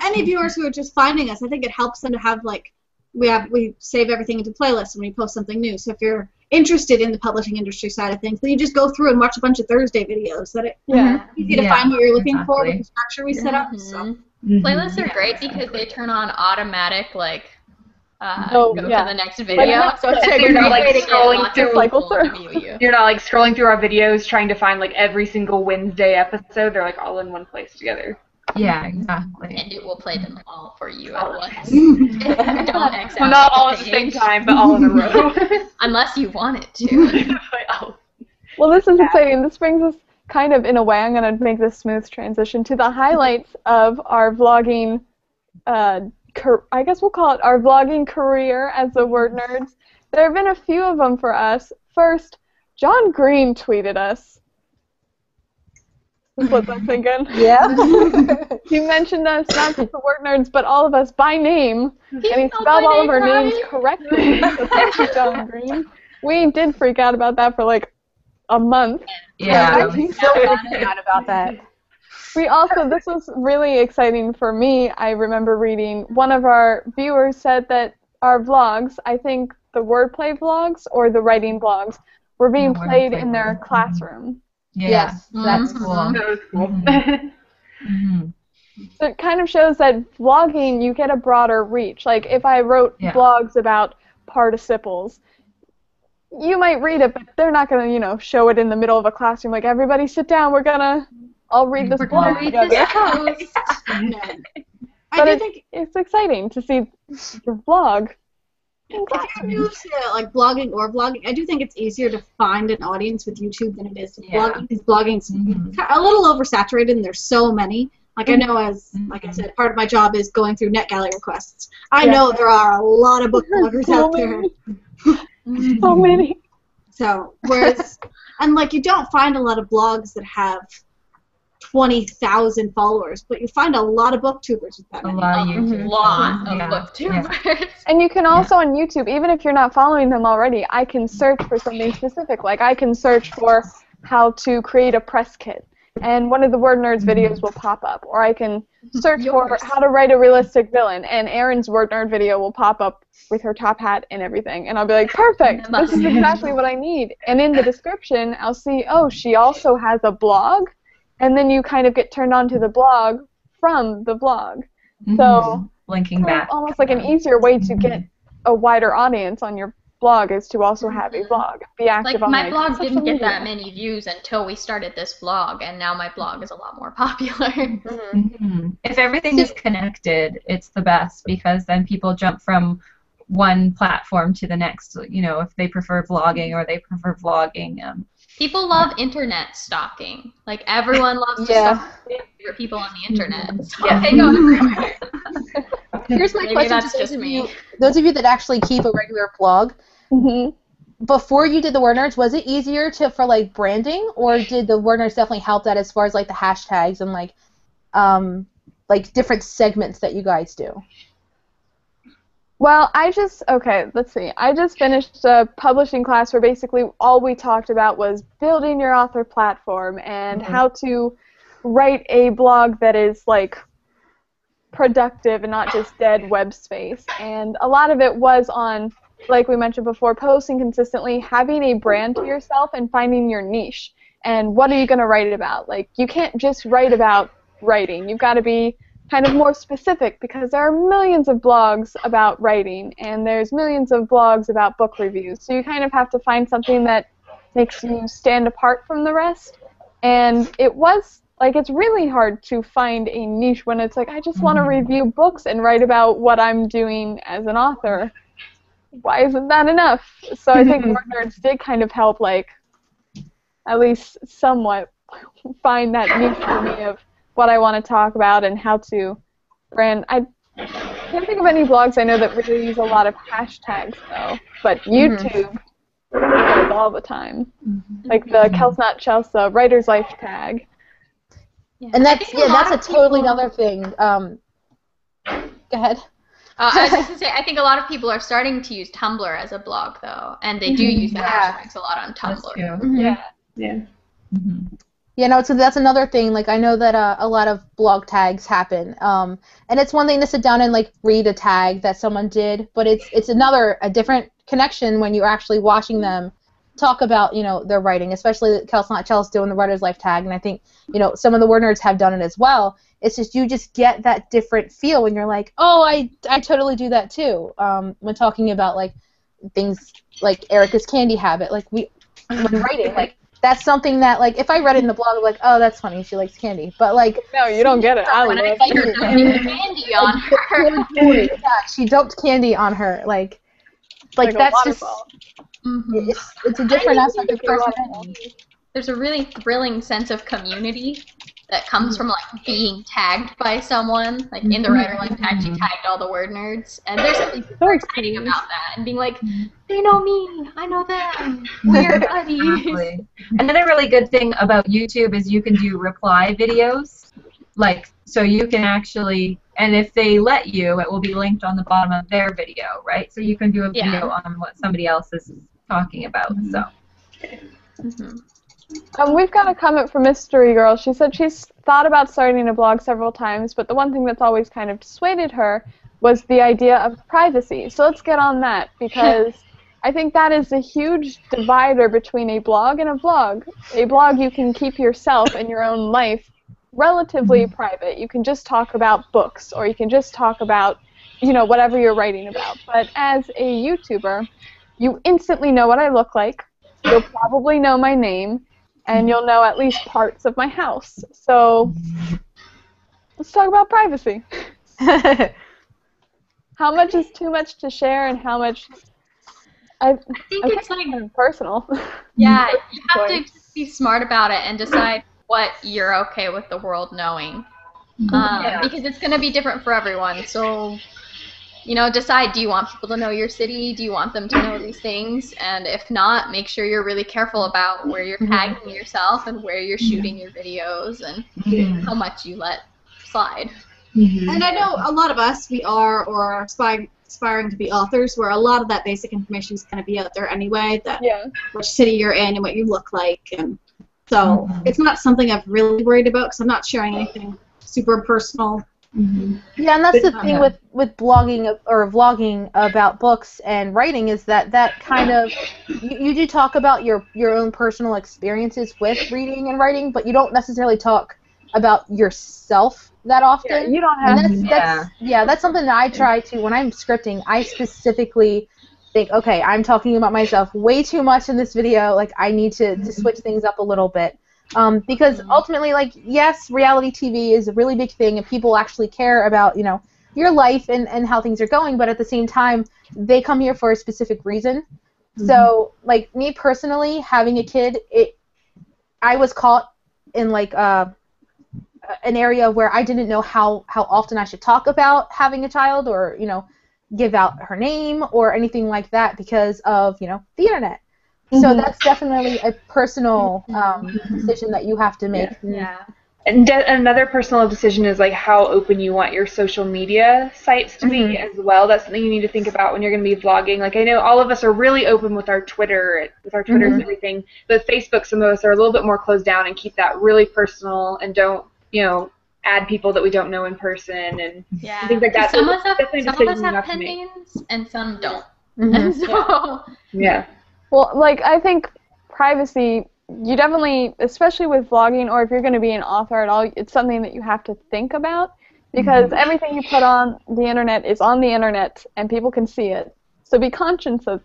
any viewers who are just finding us, I think it helps them to have like we save everything into playlists when we post something new. So if you're interested in the publishing industry side of things, then you just go through and watch a bunch of Thursday videos. That it's Yeah. easy to Yeah, find what you're looking for with exactly. the structure we set up. So. Mhm. Mhm. Playlists are Yeah, great because they turn on automatic, like, Oh, go yeah. to the next video. Like, So it's so a you're great not, like, way to get scrolling lots through- of cycle people to through. view you. You're not like scrolling through our videos trying to find like every single Wednesday episode. They're like all in one place together. Yeah, exactly. And it will play them all for you at once. Don't X out Not the all at the same page. time, but all in a row. Unless you want it to. Oh. Well, this is exciting. This brings us kind of, in a way, I'm going to make this smooth transition to the highlights of our vlogging, I guess we'll call it our vlogging career as the Word Nerds. There have been a few of them for us. First, John Green tweeted us. That's what I'm thinking. Yeah. He mentioned us, not just the Word Nerds, but all of us by name, and he spelled spelled my all of name our names right. correctly. So thank you, John Green. We did freak out about that for like a month. Yeah. I'm still freaking out about that. We also, this was really exciting for me. I remember reading, one of our viewers said that our vlogs, I think the wordplay vlogs or the writing vlogs, were being The played wordplay in their vlogs. classroom. Yeah. Yes, that's Mhm. cool. That was cool. Mhm. Mhm. So it kind of shows that vlogging, you get a broader reach. Like if I wrote Yeah. blogs about participles, you might read it, but they're not going to, show it in the middle of a classroom. Like, everybody sit down, I'll read this We're blog gonna read together. No. I But do think it's exciting to see your vlog. in if classroom. you move to like blogging or vlogging, I do think it's easier to find an audience with YouTube than it is to Yeah. blogging, because blogging's Mhm. a little oversaturated and there's so many. Like I know like I said, part of my job is going through NetGalley requests. I Yeah. know there are a lot of book bloggers So out there. many. So many. So, whereas, and like you don't find a lot of blogs that have 20,000 followers, but you find a lot of booktubers with that A many. lot of A YouTube. lot of Yeah. booktubers. And you can also on YouTube, even if you're not following them already, I can search for something specific. Like I can search for how to create a press kit, and one of the Word Nerds videos will pop up. Or I can search for Yours. how to write a realistic villain, and Erin's Word Nerd video will pop up with her top hat and everything. And I'll be like, perfect, this is exactly what I need. And in the description, I'll see, oh, she also has a blog, and then you kind of get turned on to the blog from the blog. So Mhm. Linking back. almost like an easier way to get a wider audience on your blog is to also have a blog. Be active Like, on my blog social didn't get media. that many views until we started this vlog, and now my blog is a lot more popular. Mhm. If everything is connected, it's the best, because then people jump from one platform to the next. If they prefer blogging or they prefer vlogging. People love internet stalking. Like, everyone loves to Yeah. stalk their favorite people on the internet. So Yeah. they go everywhere. Here's my Maybe question that's to just those of me. you, that actually keep a regular blog. Mhm. Before you did the Word Nerds, was it easier for like branding, or did the Word Nerds definitely help that as far as like the hashtags and like different segments that you guys do? Well, let's see. I just finished a publishing class where basically all we talked about was building your author platform and how to write a blog that is like productive and not just dead web space. And a lot of it was on, like we mentioned before, posting consistently, having a brand to yourself, and finding your niche. And what are you going to write about? Like, you can't just write about writing. You've got to be kind of more specific, because there are millions of blogs about writing, and there's millions of blogs about book reviews. So you kind of have to find something that makes you stand apart from the rest. And it's really hard to find a niche when it's like, I just want to review books and write about what I'm doing as an author. Why isn't that enough? So I think Word Nerds did kind of help, like, at least somewhat find that niche for me of what I want to talk about and how to brand. I can't think of any blogs I know that really use a lot of hashtags, though. But YouTube does all the time. Like the Kels Not Chelsea writer's life tag. Yeah. And I that's think a lot that's a of totally people- another thing. Go ahead. I was just gonna say, I think a lot of people are starting to use Tumblr as a blog, though, and they do use the Yeah. hashtags a lot on That's Tumblr. true. Yeah. Yeah, no, so that's another thing. Like, I know that a lot of blog tags happen, and it's one thing to sit down and like read a tag that someone did, but it's a different connection when you're actually watching them talk about, you know, their writing, especially Kels Not Chelsea doing the writer's life tag, and I think, you know, some of the word nerds have done it as well. It's just you just get that different feel when you're like, oh, I totally do that too. When talking about like things like Erica's candy habit, like when writing, like. That's something that, like, if I read it in the blog, I'm like, oh, that's funny, she likes candy. But, like... No, you don't get it. I When I love see her it. dumping candy on her. Yeah, she dumped candy on her. Like Like a that's just... waterfall. Mhm. It's a different aspect of Like a personality. There's a really thrilling sense of community that comes from like being tagged by someone. Like in the writer life tag, she tagged all the word nerds, and there's something super exciting about that. And being like, they know me, I know them, we're buddies. Exactly. Another really good thing about YouTube is you can do reply videos. Like, so you can actually, and if they let you, it will be linked on the bottom of their video, right? So you can do a video on what somebody else is talking about. So. Mhm. We've got a comment from Mystery Girl. She said she's thought about starting a blog several times, but the one thing that's always kind of dissuaded her was the idea of privacy. So let's get on that, because I think that is a huge divider between a blog and a vlog. A blog, you can keep yourself and your own life relatively private. You can just talk about books, or you can just talk about, you know, whatever you're writing about. But as a YouTuber, you instantly know what I look like. You'll probably know my name, and you'll know at least parts of my house. So let's talk about privacy. How much is too much to share, and how much I think I it's think like, kind of personal. yeah, you have to just be smart about it and decide what you're okay with the world knowing. Because it's going to be different for everyone. So, you know, decide, do you want people to know your city? Do you want them to know these things? And if not, make sure you're really careful about where you're tagging yourself and where you're shooting your videos and how much you let slide. And I know a lot of us, we are or are aspiring to be authors, where a lot of that basic information is going to be out there anyway, that which city you're in and what you look like. And so it's not something I've really worried about, because I'm not sharing anything super personal. Yeah, and that's the thing with blogging or vlogging about books and writing, is that kind of you do talk about your own personal experiences with reading and writing, but you don't necessarily talk about yourself that often. Yeah, you don't have and that's something that I try to, when I'm scripting, I specifically think, okay, I'm talking about myself way too much in this video, like I need to switch things up a little bit. Because ultimately, like, yes, reality TV is a really big thing, and people actually care about, you know, your life and how things are going, but at the same time, they come here for a specific reason. So, like, me personally, having a kid, I was caught in, like, an area where I didn't know how often I should talk about having a child, or, you know, give out her name or anything like that, because of, you know, the internet. So that's definitely a personal decision that you have to make. Yeah. And another personal decision is like how open you want your social media sites to be as well. That's something you need to think about when you're going to be vlogging. Like, I know all of us are really open with our Twitters and everything, but Facebook, some of us are a little bit more closed down and keep that really personal and don't, you know, add people that we don't know in person and things like that. Some So of us have pen names and some don't. And so, Well, like, I think privacy, you definitely, especially with vlogging, or if you're going to be an author at all, it's something that you have to think about, because everything you put on the internet is on the internet, and people can see it. So be conscious of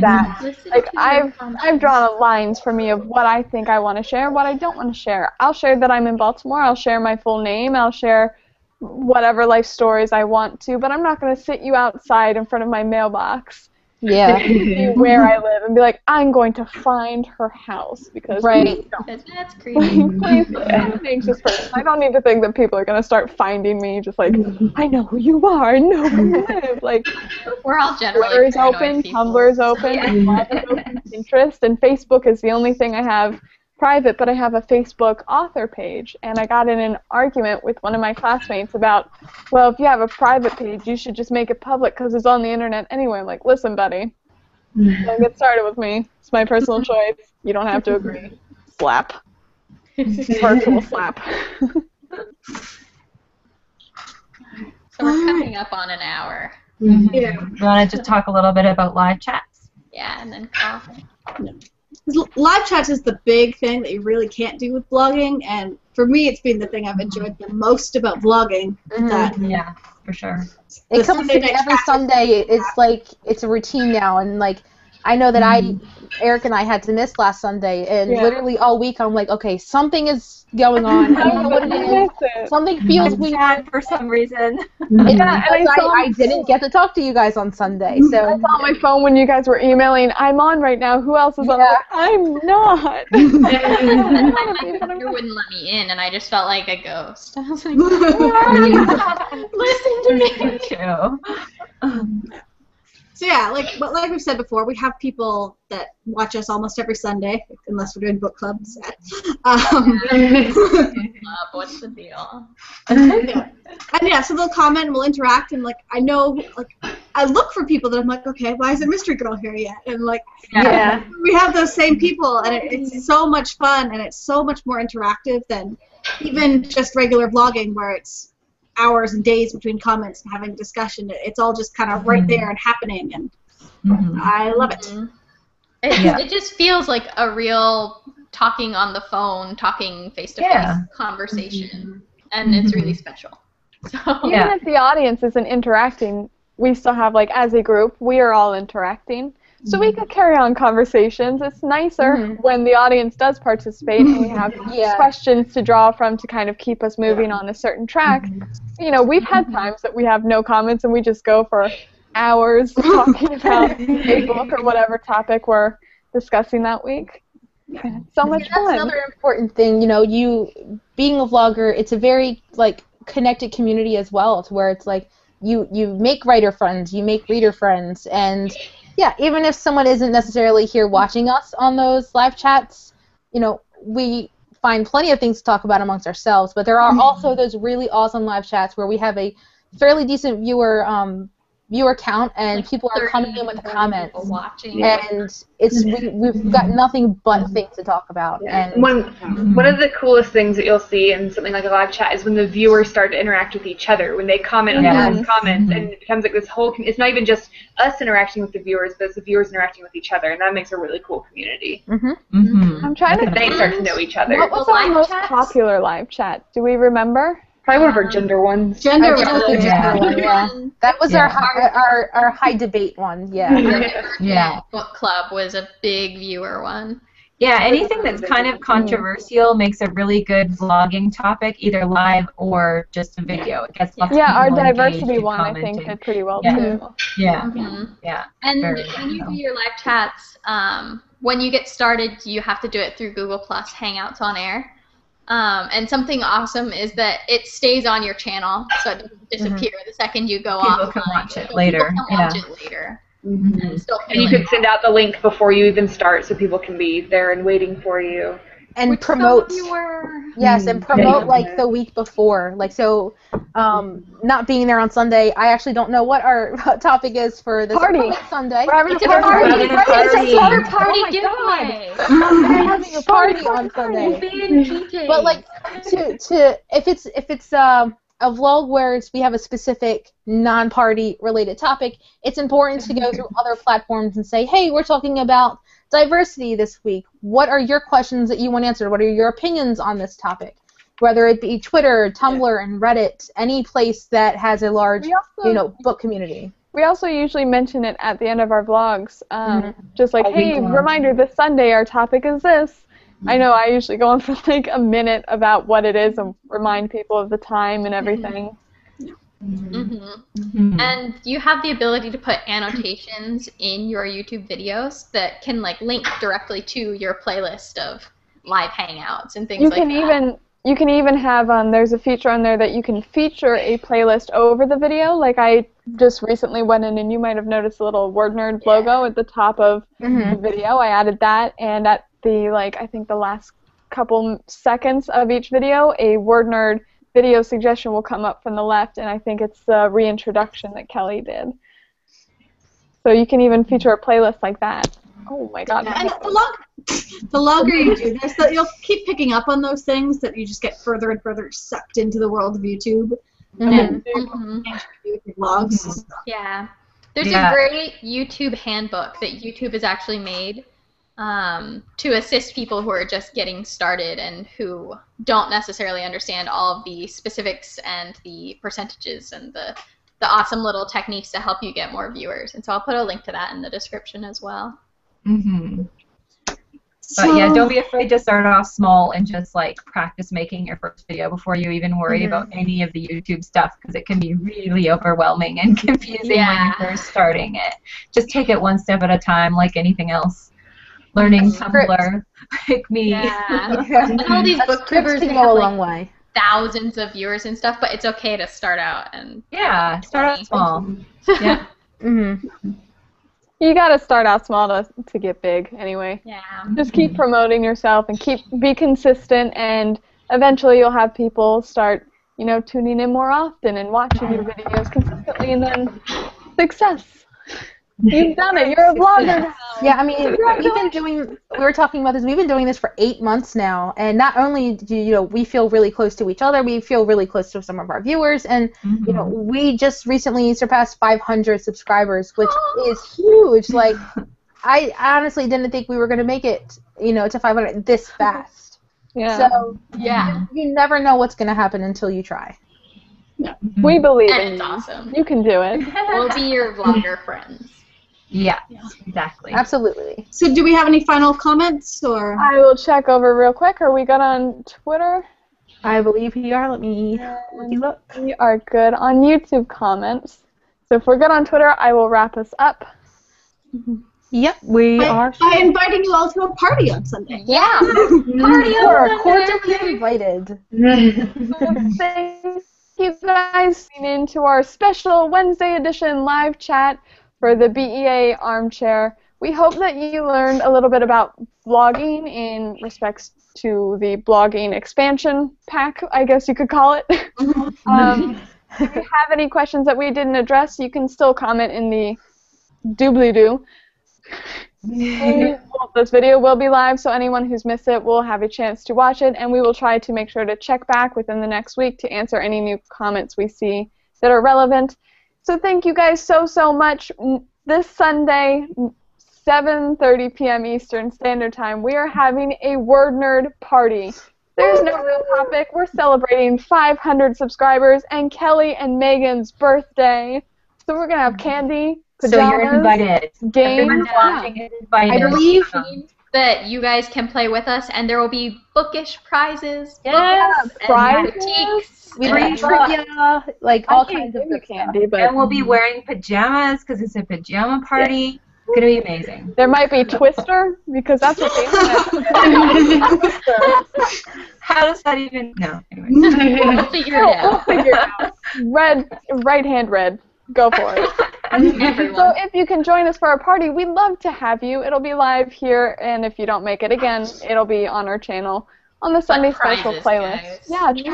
that. Like, I've drawn lines for me of what I think I want to share and what I don't want to share. I'll share that I'm in Baltimore. I'll share my full name. I'll share whatever life stories I want to, but I'm not going to sit you outside in front of my mailbox Yeah. See where I live and be like, I'm going to find her house because Right. That's creepy. Please, I'm an anxious person. I don't need to think that people are going to start finding me just like, I know who you are, I know where you live. Like, We're all generally Twitter is paranoid open, people. Tumblr is open, Yeah. Blog is open, Pinterest, and Facebook is the only thing I have private, but I have a Facebook author page, and I got in an argument with one of my classmates about, well, if you have a private page, you should just make it public because it's on the internet anyway. I'm like, listen, buddy, don't get started with me. It's my personal choice. You don't have to agree. Slap. Virtual slap. So we're coming up on an hour. Yeah. You want to just talk a little bit about live chats? Yeah, and then coffee. 'Cause live chats is the big thing that you really can't do with blogging, and for me, it's been the thing I've enjoyed the most about blogging. That Yeah, for sure. the It comes Sunday to me night every chat- Sunday. It's like it's a routine now, and like I know that Eric and I had to miss last Sunday, and Yeah. literally all week I'm like, okay, something is going on. I don't know what it is. Something feels I'm weird. sad for some reason. It's Yeah, and because saw- I didn't get to talk to you guys on Sunday, I so saw on my phone when you guys were emailing, I'm on right now, who else is on? Yeah. I'm not. My computer wouldn't let me in, and I just felt like a ghost. I was like, listen to me. Too. So yeah, like we've said before, we have people that watch us almost every Sunday, unless we're doing book clubs. What's the deal? Yeah. And yeah, so they'll comment and we'll interact, and like I know, like I look for people that I'm like, okay, why isn't Mystery Girl here yet? And like yeah. we have those same people, and it's so much fun, and it's so much more interactive than even just regular vlogging where it's hours and days between comments and having a discussion. It's all just kind of right there and happening, and I love it. It just feels like a real talking on the phone, talking face-to-face conversation, and it's really special. So, Even if the audience isn't interacting, we still have, like, as a group, we are all interacting. So we could carry on conversations. It's nicer when the audience does participate and we have questions to draw from to kind of keep us moving on a certain track. You know, we've had times that we have no comments and we just go for hours talking about a book or whatever topic we're discussing that week. So much That's fun. another important thing. You know, you being a vlogger, it's a very like connected community as well. To where it's like you make writer friends, you make reader friends, and yeah, even if someone isn't necessarily here watching us on those live chats, you know, we find plenty of things to talk about amongst ourselves. But there are also those really awesome live chats where we have a fairly decent viewer count, and like people are coming in with comments. Watching. And we've got nothing but things to talk about. And One of the coolest things that you'll see in something like a live chat is when the viewers start to interact with each other, when they comment on those comments, and it becomes like this whole, it's not even just us interacting with the viewers, but it's the viewers interacting with each other, and that makes a really cool community. I'm trying to They think. start to know each other. What was The our live most chats? popular live chat? Do we remember? Probably one of our gender ones. Gender I think it was the gender one, yeah. That was Yeah. our high debate one, yeah. Yeah. Book club was a big viewer one. Yeah, anything that's kind of controversial makes a really good vlogging topic, either live or just a video. It gets lots of Yeah, our people engaged diversity and one I think commenting. did pretty well Yeah. too. Yeah, Mhm. yeah. And Very when you well. do your live chats, when you get started, you have to do it through Google Plus Hangouts on Air. And something awesome is that it stays on your channel, so it doesn't disappear the second you go off. People can watch it later. People can watch it later. And still And you feel could send out the link before you even start so people can be there and waiting for you. And Which promote, some of you were. yes, and promote like the week before. Like, so, not being there on Sunday, I actually don't know what our topic is for this Party. upcoming Sunday. We're having It's a a party. party. Having a Right, it's party. a summer Party party. Oh my giveaway. God. We're having a party on Sunday. But like to if it's a vlog where we have a specific non-party related topic, it's important to go through other platforms and say, hey, we're talking about diversity this week. What are your questions that you want answered? What are your opinions on this topic? Whether it be Twitter, Tumblr, and Reddit, any place that has a large, We also, book community. we also usually mention it at the end of our vlogs. Just like, All hey, week long. reminder, this Sunday our topic is this. I know I usually go on for like a minute about what it is and remind people of the time and everything. Mm-hmm. And you have the ability to put annotations in your YouTube videos that can like link directly to your playlist of live hangouts and things like that. You can even have there's a feature on there that you can feature a playlist over the video. Like I just recently went in and you might have noticed a little Word Nerd logo at the top of the video. I added that, and at the I think the last couple seconds of each video, a Word Nerd video suggestion will come up from the left, and I think it's the reintroduction that Kelly did. So you can even feature a playlist like that. Oh my God. And the longer you do this, you'll keep picking up on those things that you just get further and further sucked into the world of YouTube. And vlogs. Yeah. There's a great YouTube handbook that YouTube has actually made to assist people who are just getting started and who don't necessarily understand all of the specifics and the percentages and the awesome little techniques to help you get more viewers. And so I'll put a link to that in the description as well. But yeah, don't be afraid to start off small and just practice making your first video before you even worry about any of the YouTube stuff, because it can be really overwhelming and confusing when you're first starting it. Just take it one step at a time, like anything else. Learning Tumblr, like me. Yeah. And all these booktubers can go a long way. Thousands of viewers and stuff, but it's okay to start out and start out small. Yeah. You gotta start out small to get big, anyway. Yeah. Just keep promoting yourself and be consistent, and eventually you'll have people start, tuning in more often and watching your videos consistently, and then success. You've done it. You're a vlogger now. Yeah, I mean, we were talking about this, we've been doing this for 8 months now, and not only do, we feel really close to each other, we feel really close to some of our viewers, and, we just recently surpassed 500 subscribers, which is huge. I honestly didn't think we were going to make it, to 500 this fast. Yeah. So, you never know what's going to happen until you try. Yeah. We believe in you. And it's awesome. You can do it. We'll be your vlogger friends. Yeah, exactly. Absolutely. So do we have any final comments, or? I will check over real quick. Are we good on Twitter? I believe we are. Let me look. We are good on YouTube comments. So if we're good on Twitter, I will wrap us up. Yep, we are. By inviting you all to a party on Sunday. Yeah. Party on Sunday. Cordially invited. Thank you guys for tuning in to our special Wednesday edition live chat for the BEA Armchair. We hope that you learned a little bit about vlogging in respects to the blogging expansion pack, I guess you could call it. If you have any questions that we didn't address, you can still comment in the doobly-doo. This video will be live, so anyone who's missed it will have a chance to watch it, and we will try to make sure to check back within the next week to answer any new comments we see that are relevant. So thank you guys so much. This Sunday, 7:30 p.m. Eastern Standard Time, we are having a Word Nerd party. There's no real topic. We're celebrating 500 subscribers and Kelly and Megan's birthday. So we're going to have candy, pajamas, so you're invited. Games. Everyone watching is invited. I believe that you guys can play with us, and there will be bookish prizes. Yes, and critiques. We have trivia, all kinds of good candy, but and we'll be wearing pajamas because it's a pajama party. It's gonna be amazing. There might be Twister because that's what the internet. How does that even? No. Anyway. We'll figure it out. We'll figure it out. Right hand red. Go for it. So if you can join us for our party, we'd love to have you. It'll be live here, and if you don't make it again, it'll be on our channel on the Sunday Special playlist. Guys. Yeah, You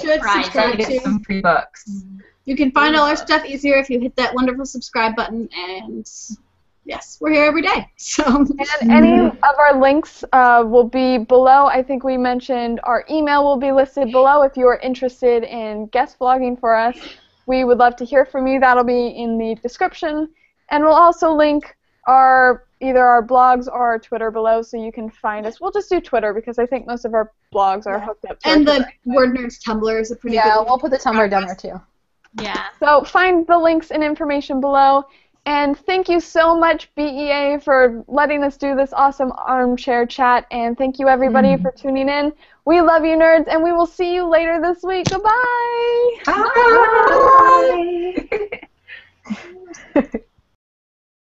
should subscribe Get to. some free books. You can find all our stuff easier if you hit that wonderful subscribe button, and yes, we're here every day. So. And any of our links will be below. I think we mentioned our email will be listed below if you are interested in guest vlogging for us. We would love to hear from you. That'll be in the description. And we'll also link either our blogs or our Twitter below so you can find us. We'll just do Twitter because I think most of our blogs are hooked up to And our the Word Nerds Tumblr is a pretty good Yeah, one. we'll put the Tumblr down there too. Yeah. So find the links and information below. And thank you so much, BEA, for letting us do this awesome armchair chat. And thank you, everybody, for tuning in. We love you, nerds, and we will see you later this week. Goodbye. Bye. Bye.